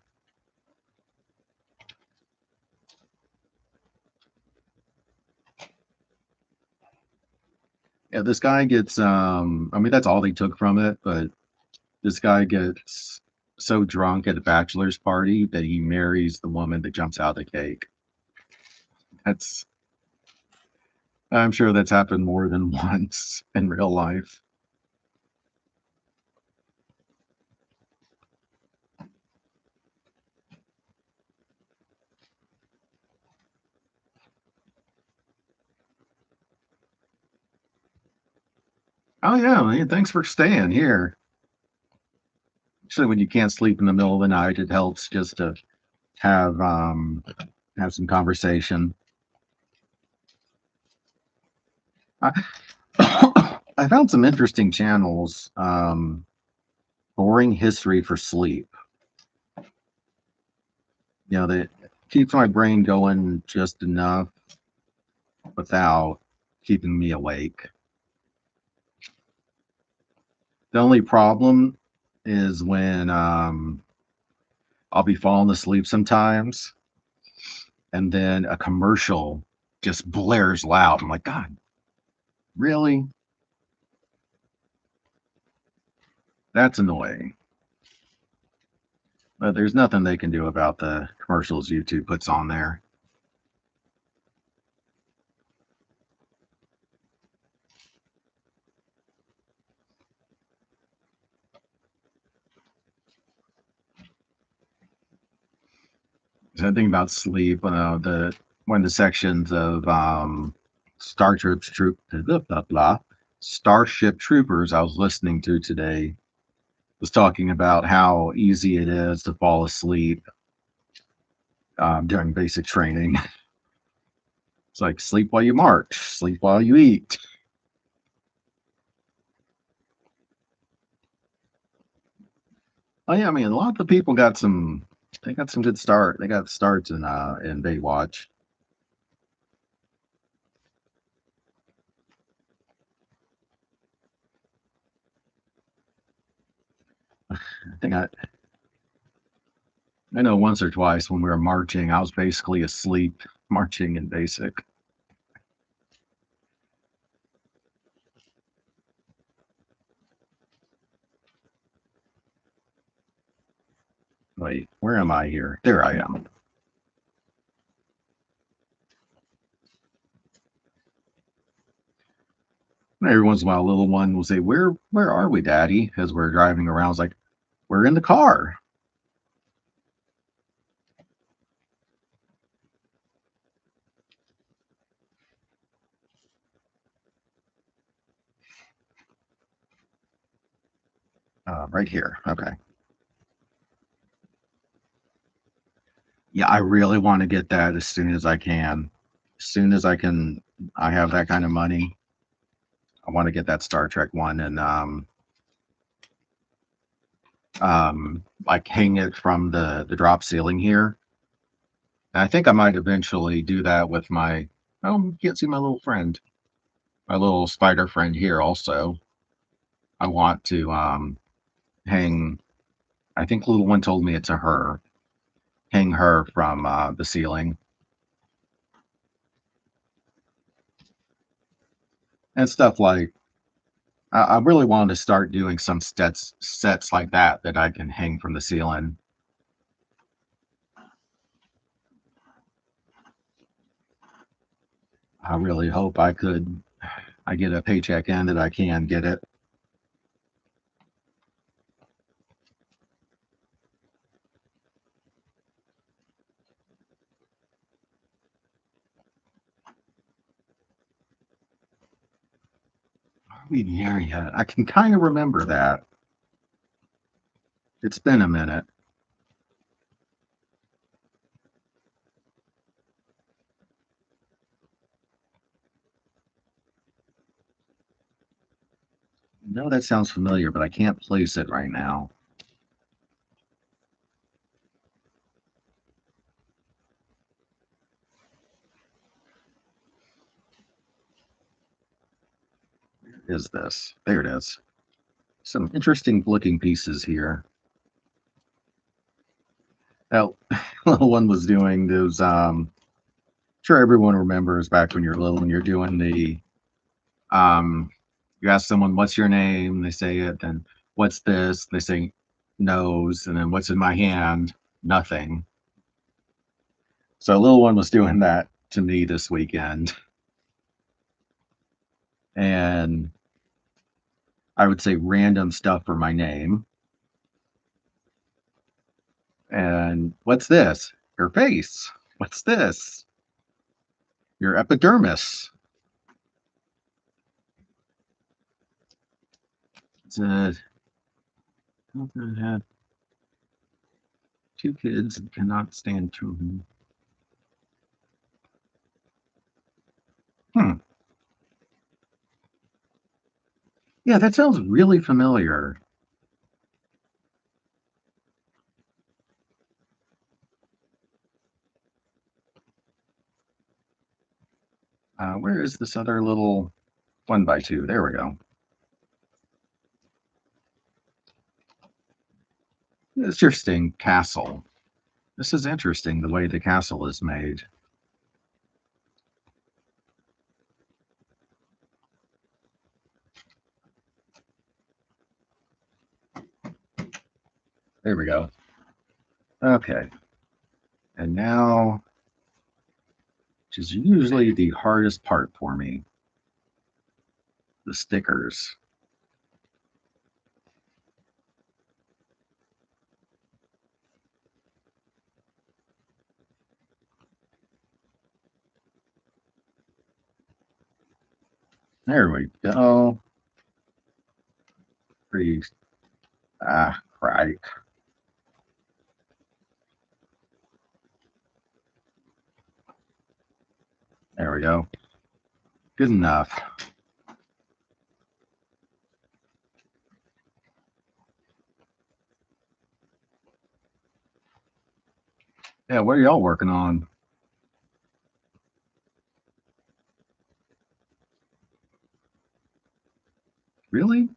Yeah, this guy gets I mean that's all they took from it, but this guy gets so drunk at a bachelor's party that he marries the woman that jumps out of the cake. That's I'm sure that's happened more than once in real life. Oh yeah, man, thanks for staying here. Actually, when you can't sleep in the middle of the night, it helps just to have um have some conversation. I, I found some interesting channels. Boring history for sleep. That keeps my brain going just enough without keeping me awake. The only problem is when I'll be falling asleep sometimes, and then a commercial just blares loud. I'm like, God, really? That's annoying. But there's nothing they can do about the commercials YouTube puts on there. So I think about sleep. The one of the sections of Blah, blah, blah, Starship Troopers I was listening to today was talking about how easy it is to fall asleep during basic training. It's like sleep while you march, sleep while you eat. Oh yeah, I mean a lot of the people got some. They got some good start. They got starts in Baywatch. I think I know once or twice when we were marching, I was basically asleep marching in basic. Wait, where am I here? There I am. Every once in a while, a little one will say, where are we, Daddy?" As we're driving around. It's like, we're in the car. Right here. Okay. Yeah, I really want to get that as soon as I can. As soon as I can, I have that kind of money. I want to get that Star Trek one and like hang it from the drop ceiling here. And I think I might eventually do that with my. Oh, you can't see my little friend, my little spider friend here. Also, I want to hang. I think little one told me it's a her. Hang her from the ceiling and stuff like. I really wanted to start doing some sets like that I can hang from the ceiling. I really hope I get a paycheck in that I can get it. Are we there yet? I can kind of remember that. It's been a minute. No, that sounds familiar, but I can't place it right now. Is this? There it is. Some interesting looking pieces here. Now, little one was doing those. Sure, everyone remembers back when you're little and you're doing the. Um, you ask someone, "What's your name?" They say it. Then, "What's this?" They say, "Nose." And then, "What's in my hand?" Nothing. So, little one was doing that to me this weekend, and I would say random stuff for my name. And what's this? Your face. What's this? Your epidermis. It's a had two kids and cannot stand children. Hmm. Yeah, that sounds really familiar. Where is this other little 1x2? There we go. Interesting castle. This is interesting the way the castle is made. There we go. Okay. And now, which is usually the hardest part for me, the stickers. There we go. Pretty, right. There we go. Good enough. Yeah, what are y'all working on? Really?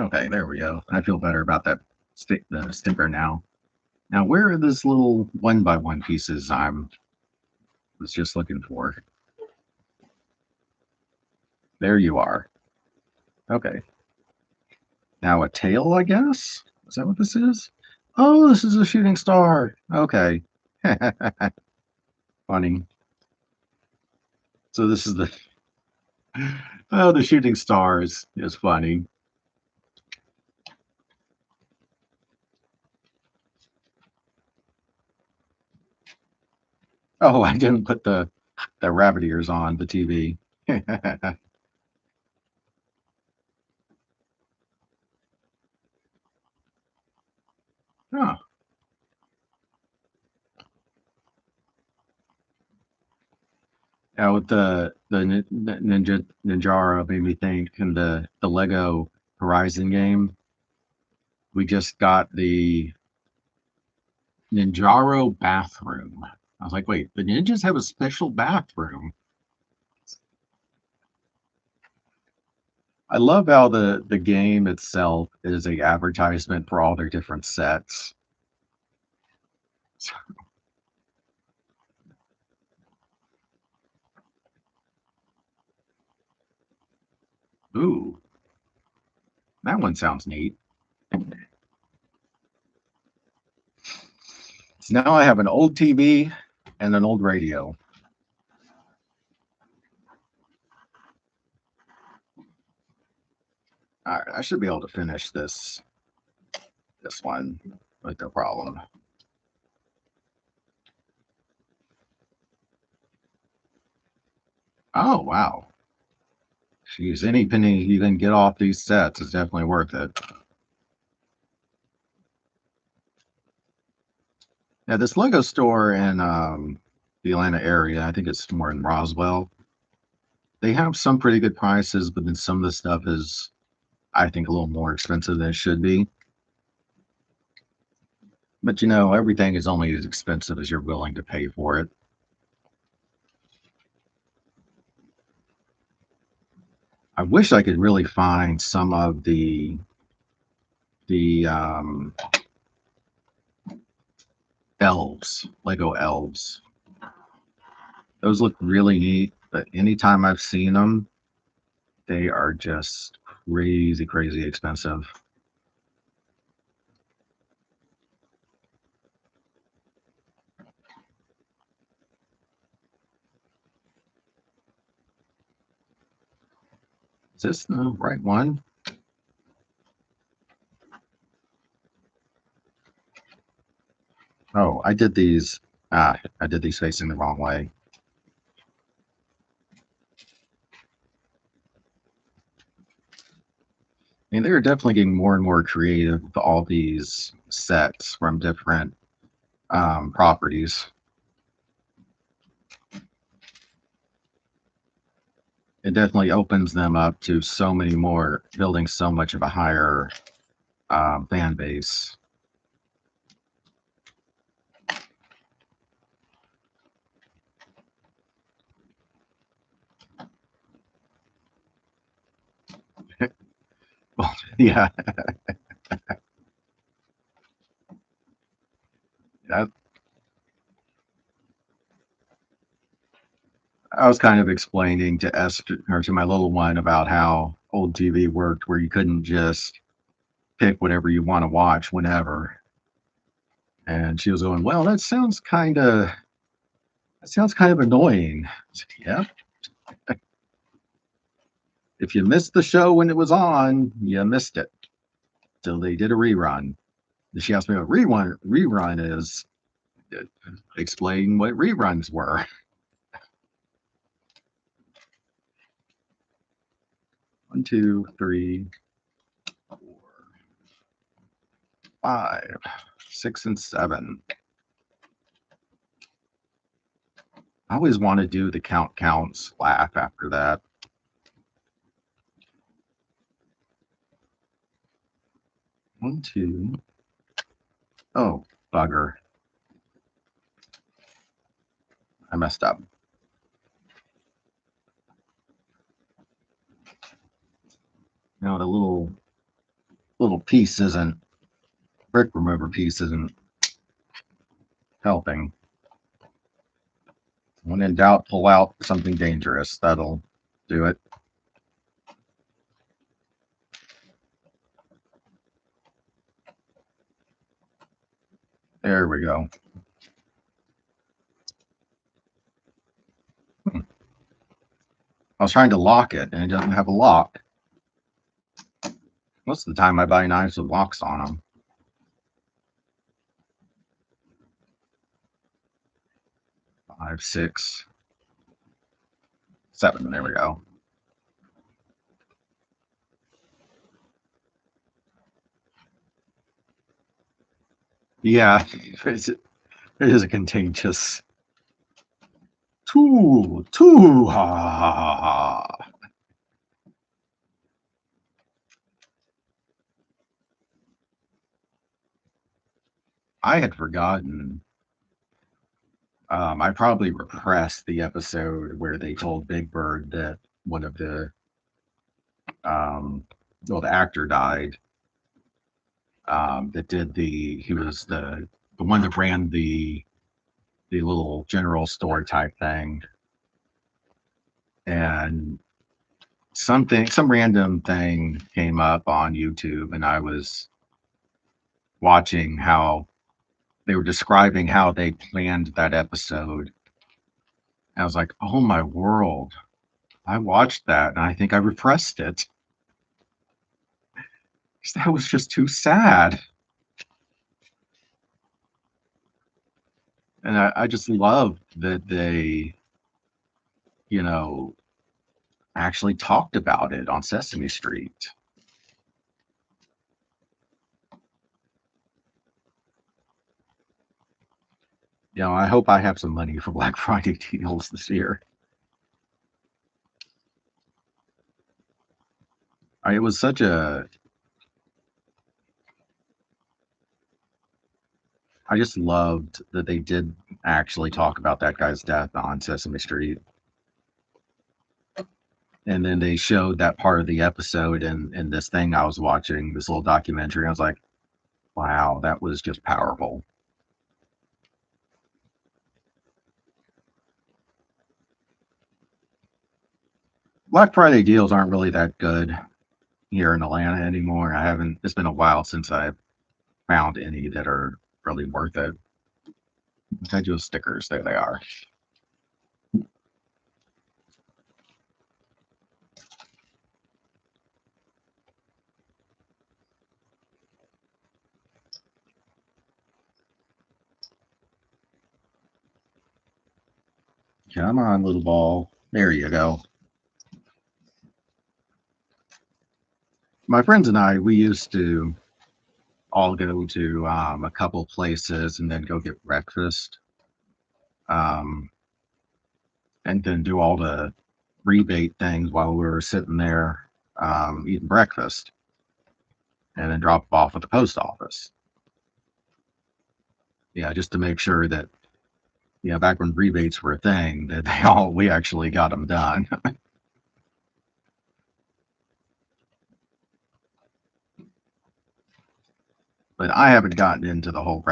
Okay, there we go. I feel better about that the sticker now. Now, where are those little one by one pieces I was just looking for? There you are. Okay. Now a tail, I guess? Is that what this is? Oh, this is a shooting star. Okay. Funny. So this is the oh, the shooting stars is funny. Oh, I didn't put the rabbit ears on the TV. Huh. Yeah, with Ninjara made me think, and the Lego Horizon game. We just got the Ninjaro bathroom. I was like, wait, the ninjas have a special bathroom. I love how the game itself is a advertisement for all their different sets. Ooh, that one sounds neat. So now I have an old TV and an old radio. All right, I should be able to finish this one with no problem. Oh wow. Jeez, any penny you can get off these sets is definitely worth it. Yeah, this Lego store in the Atlanta area, I think it's more in Roswell. They have some pretty good prices, but then some of the stuff is, I think, a little more expensive than it should be. But you know, everything is only as expensive as you're willing to pay for it. I wish I could really find some of the elves, Lego elves. Those look really neat, but anytime I've seen them, they are just crazy, crazy expensive. Is this the right one? Oh, I did these. I did these facing the wrong way. I mean, they're definitely getting more and more creative with all these sets from different properties. It definitely opens them up to so many more, building so much of a higher fan base. Well, yeah, that, I was kind of explaining to Esther or to my little one about how old TV worked, where you couldn't just pick whatever you want to watch whenever. And she was going, "Well, that sounds kind of annoying." I said, yeah, if you missed the show when it was on, you missed it. So they did a rerun. And she asked me what rerun is. Explain what reruns were. 1, 2, 3, 4, 5, 6, and 7. I always want to do the count counts laugh after that. 1, 2. Oh, bugger. I messed up. Now the little little piece isn't, brick remover piece isn't helping. When in doubt, pull out something dangerous. That'll do it. There we go. I was trying to lock it, and it doesn't have a lock. Most of the time, I buy knives with locks on them. Five, 6, 7. There we go. Yeah, it is a contagious. Two, ha, ha, ha, ha. I had forgotten. I probably repressed the episode where they told Big Bird that one of the actor died. That did he was the one that ran the little general store type thing, and some random thing came up on YouTube, and I was watching how they were describing how they planned that episode. I was like, oh my world. I watched that and I think I repressed it. That was just too sad. And I just loved that they, you know, actually talked about it on Sesame Street. I hope I have some money for Black Friday deals this year. It was such a, I just loved that they did actually talk about that guy's death on Sesame Street. And then they showed that part of the episode in this thing I was watching, this little documentary. I was like, wow, that was just powerful. Black Friday deals aren't really that good here in Atlanta anymore. I haven't, it's been a while since I've found any that are really worth it. I do stickers, there they are. Come on, little ball. There you go. My friends and I, we used to all go to a couple places and then go get breakfast, um, and then do all the rebate things while we were sitting there eating breakfast, and then drop off at the post office. Yeah, just to make sure that, back when rebates were a thing, that we actually got them done. But I haven't gotten into the whole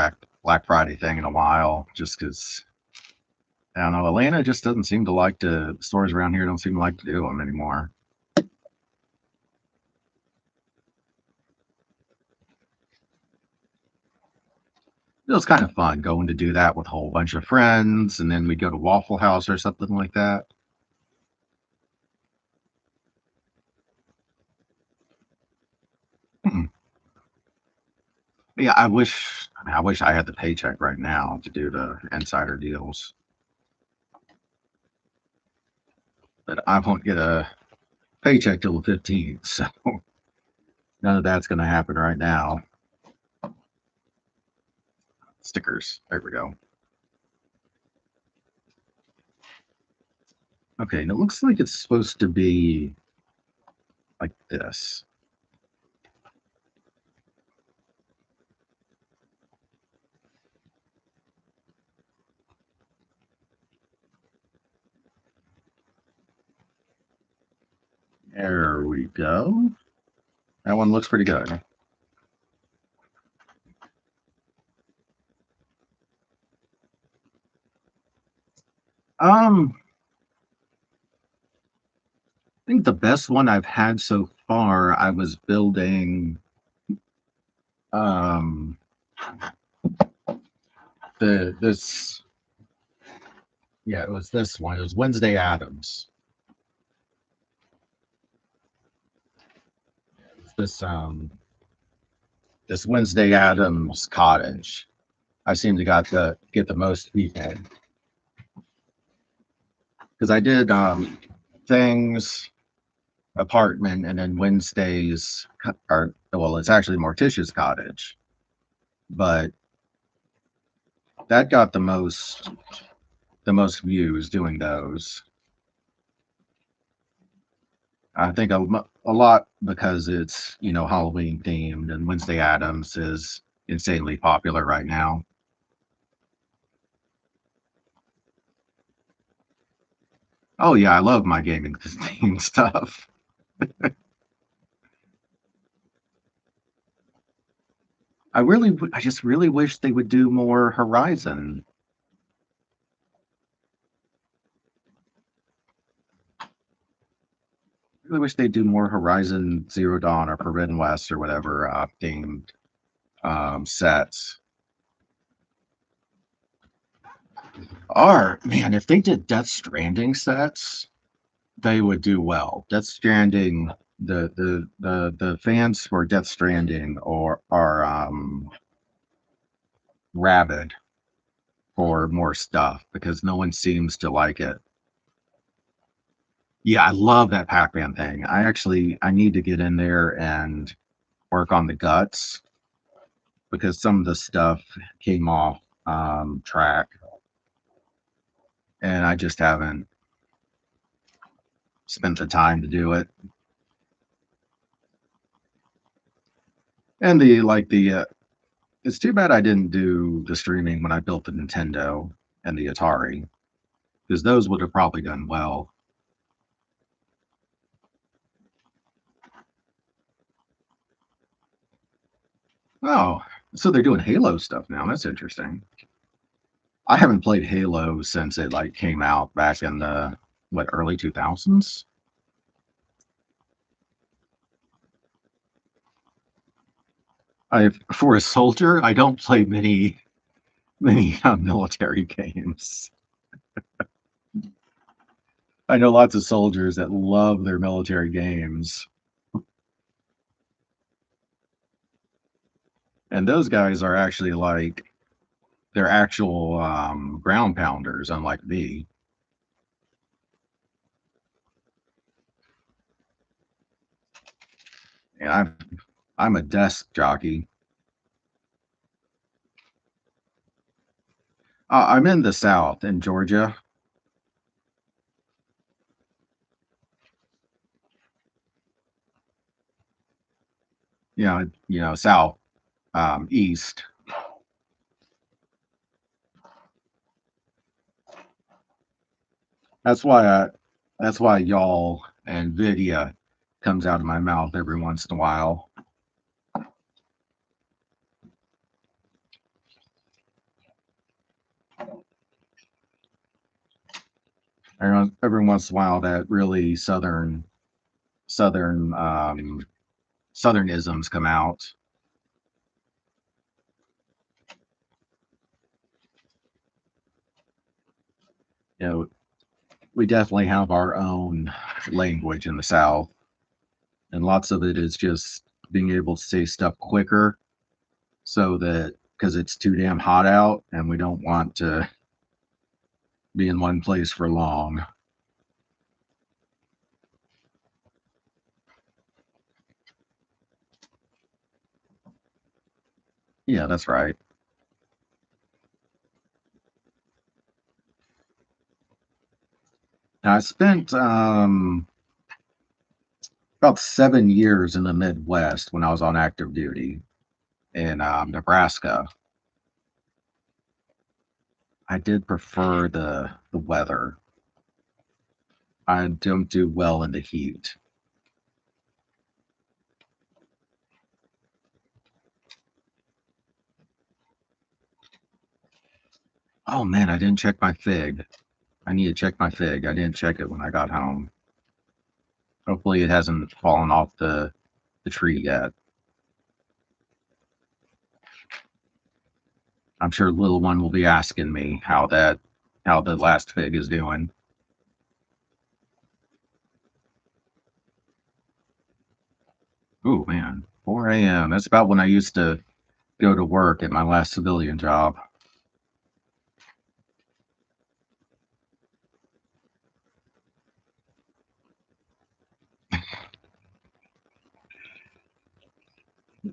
Black Friday thing in a while, just because I don't know. Atlanta just doesn't seem to like to. Stores around here don't seem to like to do them anymore. It was kind of fun going to do that with a whole bunch of friends, and then we'd go to Waffle House or something like that. Hmm. Yeah, I wish I had the paycheck right now to do the insider deals, but I won't get a paycheck till the 15th, so none of that's going to happen right now. Stickers. There we go. Okay, and it looks like it's supposed to be like this. There we go. That one looks pretty good. I think the best one I've had so far, I was building um the this yeah, it was this one. It was Wednesday Adams. This this Wednesday Adams cottage. I seem to got the get the most people because I did things apartment and then Wednesdays or well, it's actually Morticia's cottage, but that got the most views doing those. I think a lot because it's Halloween themed and Wednesday Adams is insanely popular right now. Oh yeah, I love my gaming themed stuff. I just really wish they would do more Horizon. I really wish they'd do more Horizon Zero Dawn or Forbidden West or whatever themed sets. Or man, if they did Death Stranding sets, they would do well. Death Stranding, the fans for Death Stranding or are rabid for more stuff because no one seems to like it. Yeah, I love that Pac-Man thing. I need to get in there and work on the guts because some of the stuff came off track and I just haven't spent the time to do it. And it's too bad I didn't do the streaming when I built the Nintendo and the Atari because those would have probably done well. Oh, so they're doing Halo stuff now. That's interesting. I haven't played Halo since it like came out back in the early 2000s. I For a soldier, I don't play many military games. I know lots of soldiers that love their military games, and those guys are actually like they're actual ground pounders, unlike me. And I'm a desk jockey. I'm in the South in Georgia. South, east. That's why y'all and Vidya comes out of my mouth every once in a while. Every once in a while, that really southern southernisms come out. You know, we definitely have our own language in the South, and lots of it is just being able to say stuff quicker, so that because it's too damn hot out, and we don't want to be in one place for long. Yeah, that's right. I spent about 7 years in the Midwest when I was on active duty in Nebraska. I did prefer the weather. I don't do well in the heat. Oh man, I didn't check my fig. I need to check my fig. I didn't check it when I got home. Hopefully it hasn't fallen off the tree yet. I'm sure the little one will be asking me how the last fig is doing. Oh man, 4 a.m. That's about when I used to go to work at my last civilian job.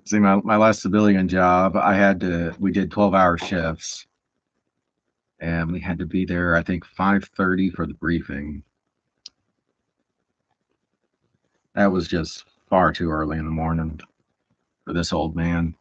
See, my last civilian job, we did 12-hour shifts, and we had to be there, I think, 5:30 for the briefing. That was just far too early in the morning for this old man.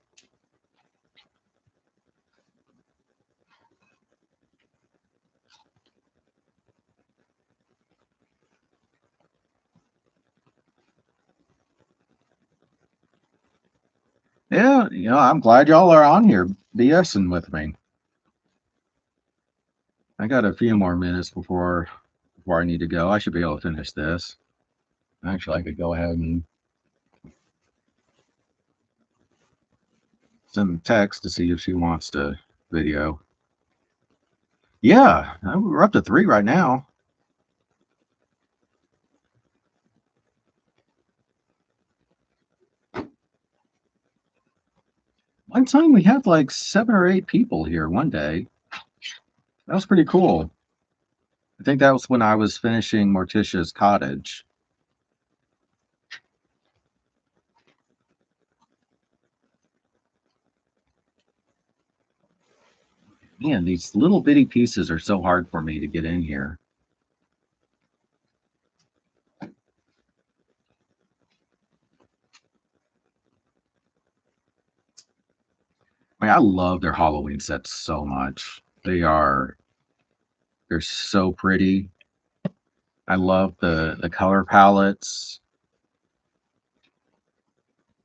Yeah, I'm glad y'all are on here BSing with me. I got a few more minutes before I need to go. I should be able to finish this. Actually, I could go ahead and send a text to see if she wants to video. Yeah, we're up to 3 right now. One time we had like 7 or 8 people here one day. That was pretty cool. I think that was when I was finishing Morticia's cottage. Man, these little bitty pieces are so hard for me to get in here. I mean, I love their Halloween sets so much. They're so pretty. I love the color palettes.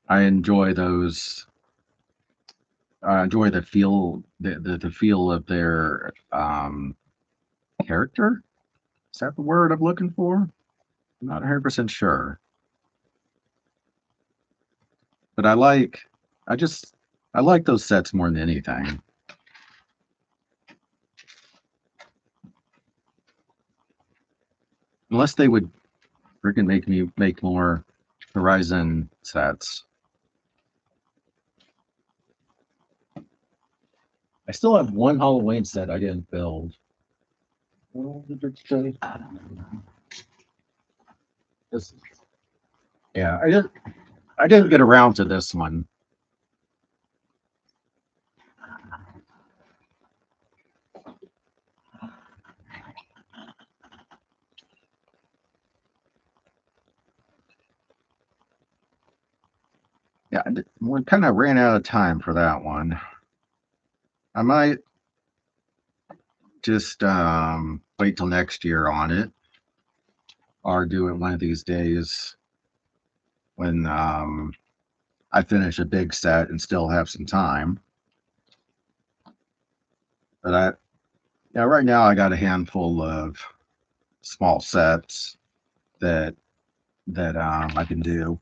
I enjoy those. I enjoy the feel of their character. Is that the word I'm looking for? I'm not 100% sure, but I just I like those sets more than anything. Unless they would freaking make me make more Horizon sets. I still have one Halloween set I didn't build. This- yeah, I didn't get around to this one. Yeah, we kind of ran out of time for that one. I might just wait till next year on it, or do it one of these days when I finish a big set and still have some time. But yeah, right now I got a handful of small sets that I can do.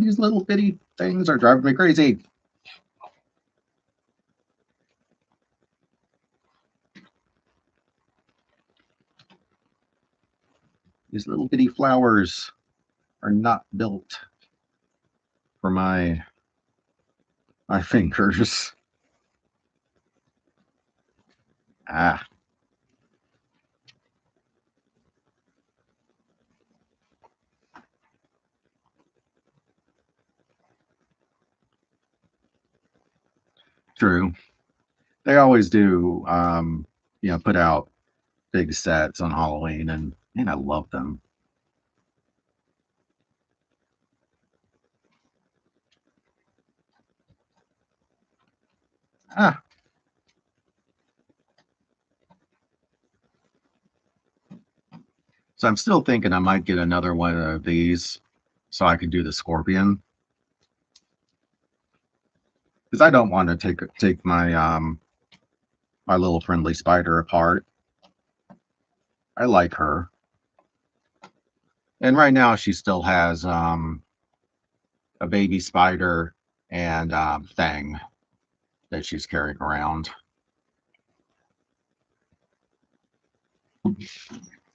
These little bitty things are driving me crazy. These little bitty flowers are not built for my fingers. Ah, true. They always do, put out big sets on Halloween, and I love them. Ah, so I'm still thinking I might get another one of these so I can do the scorpion, because I don't want to take my my little friendly spider apart. I like her. And right now she still has a baby spider and thing that she's carrying around.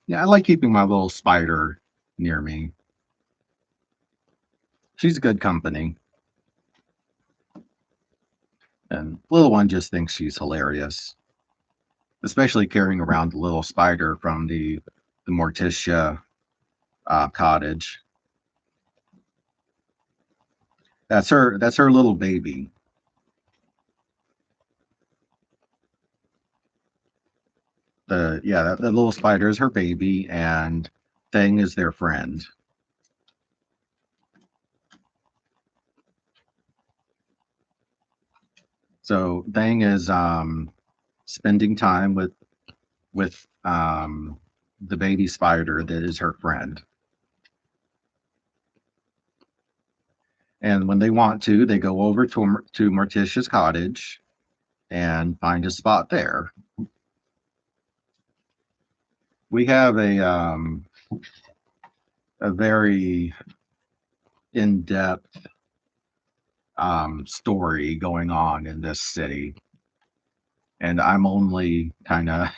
Yeah, I like keeping my little spider near me. She's good company. And little one just thinks she's hilarious, especially carrying around the little spider from the Morticia cottage. That's her. That's her little baby. The little spider is her baby, and Thing is their friend. So Thing is spending time with the baby spider that is her friend. And when they want to, they go over to Morticia's cottage and find a spot there. We have a very in-depth story going on in this city, and I'm only kind of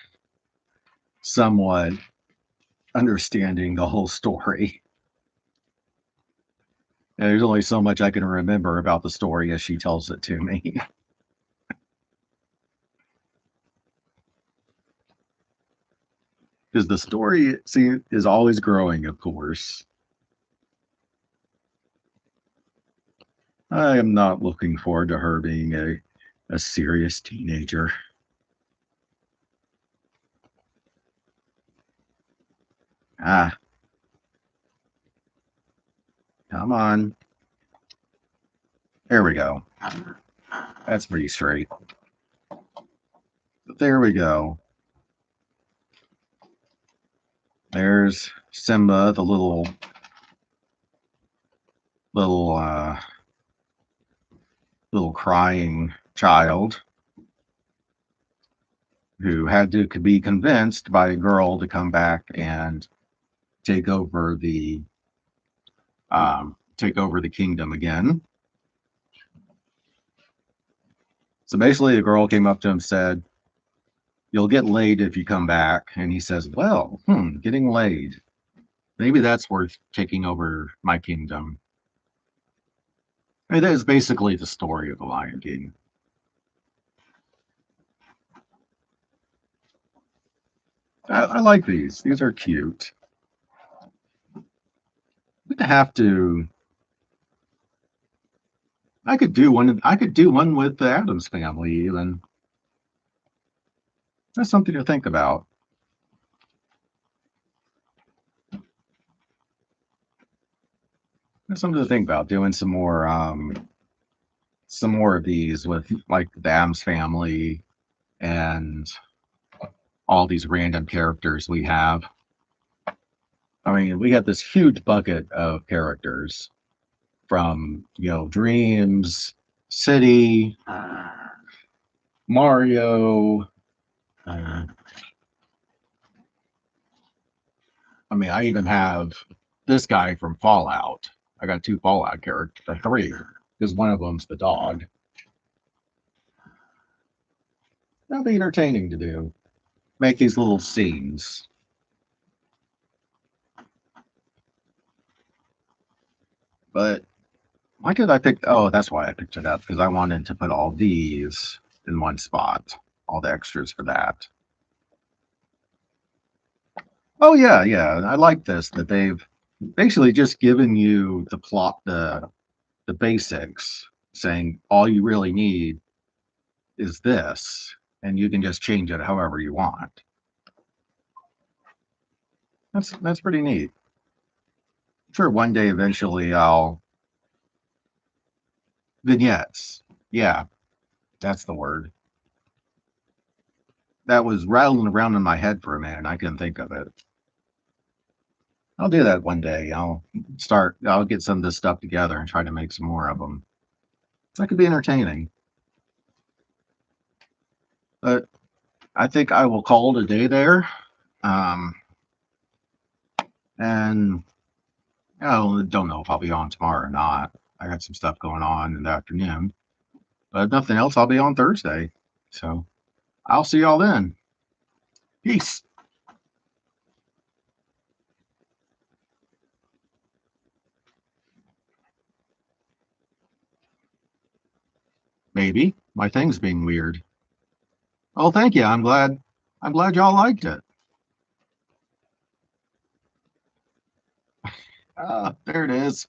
somewhat understanding the whole story. And there's only so much I can remember about the story as she tells it to me. Because the story, see, is always growing, of course. I am not looking forward to her being a serious teenager. Ah, come on. There we go. That's pretty straight. But there we go. There's Simba, the little little crying child who had to be convinced by a girl to come back and take over the kingdom again. So basically, the girl came up to him and said, "You'll get laid if you come back." And he says, "Well, getting laid. Maybe that's worth taking over my kingdom." It is basically the story of the Lion King. I like these. These are cute. We'd have to. I could do one. I could do one with the Adams family. Even that's something to think about. That's something to think about. Doing some more of these with like the Adams family and all these random characters we have. I mean, we have this huge bucket of characters from Dreams, City, Mario. Uh, I mean, I even have this guy from Fallout. I got two Fallout characters, three, because one of them's the dog. That'll be entertaining to do. Make these little scenes. But why did I pick? Oh, that's why I picked it up because I wanted to put all these in one spot, all the extras for that. Oh yeah, yeah. I like this that they've basically just given you the plot, the basics, saying all you really need is this, and you can just change it however you want. That's pretty neat. I'm sure one day eventually I'll vignettes. Yeah, that's the word. That was rattling around in my head for a minute. I couldn't think of it. I'll do that one day. I'll get some of this stuff together and try to make some more of them. That could be entertaining. But I think I will call it a day there. Um, and I don't know if I'll be on tomorrow or not. I got some stuff going on in the afternoon, but if nothing else, I'll be on Thursday. So I'll see y'all then. Peace. Maybe my thing's being weird. Oh, thank you. I'm glad. I'm glad y'all liked it. There it is.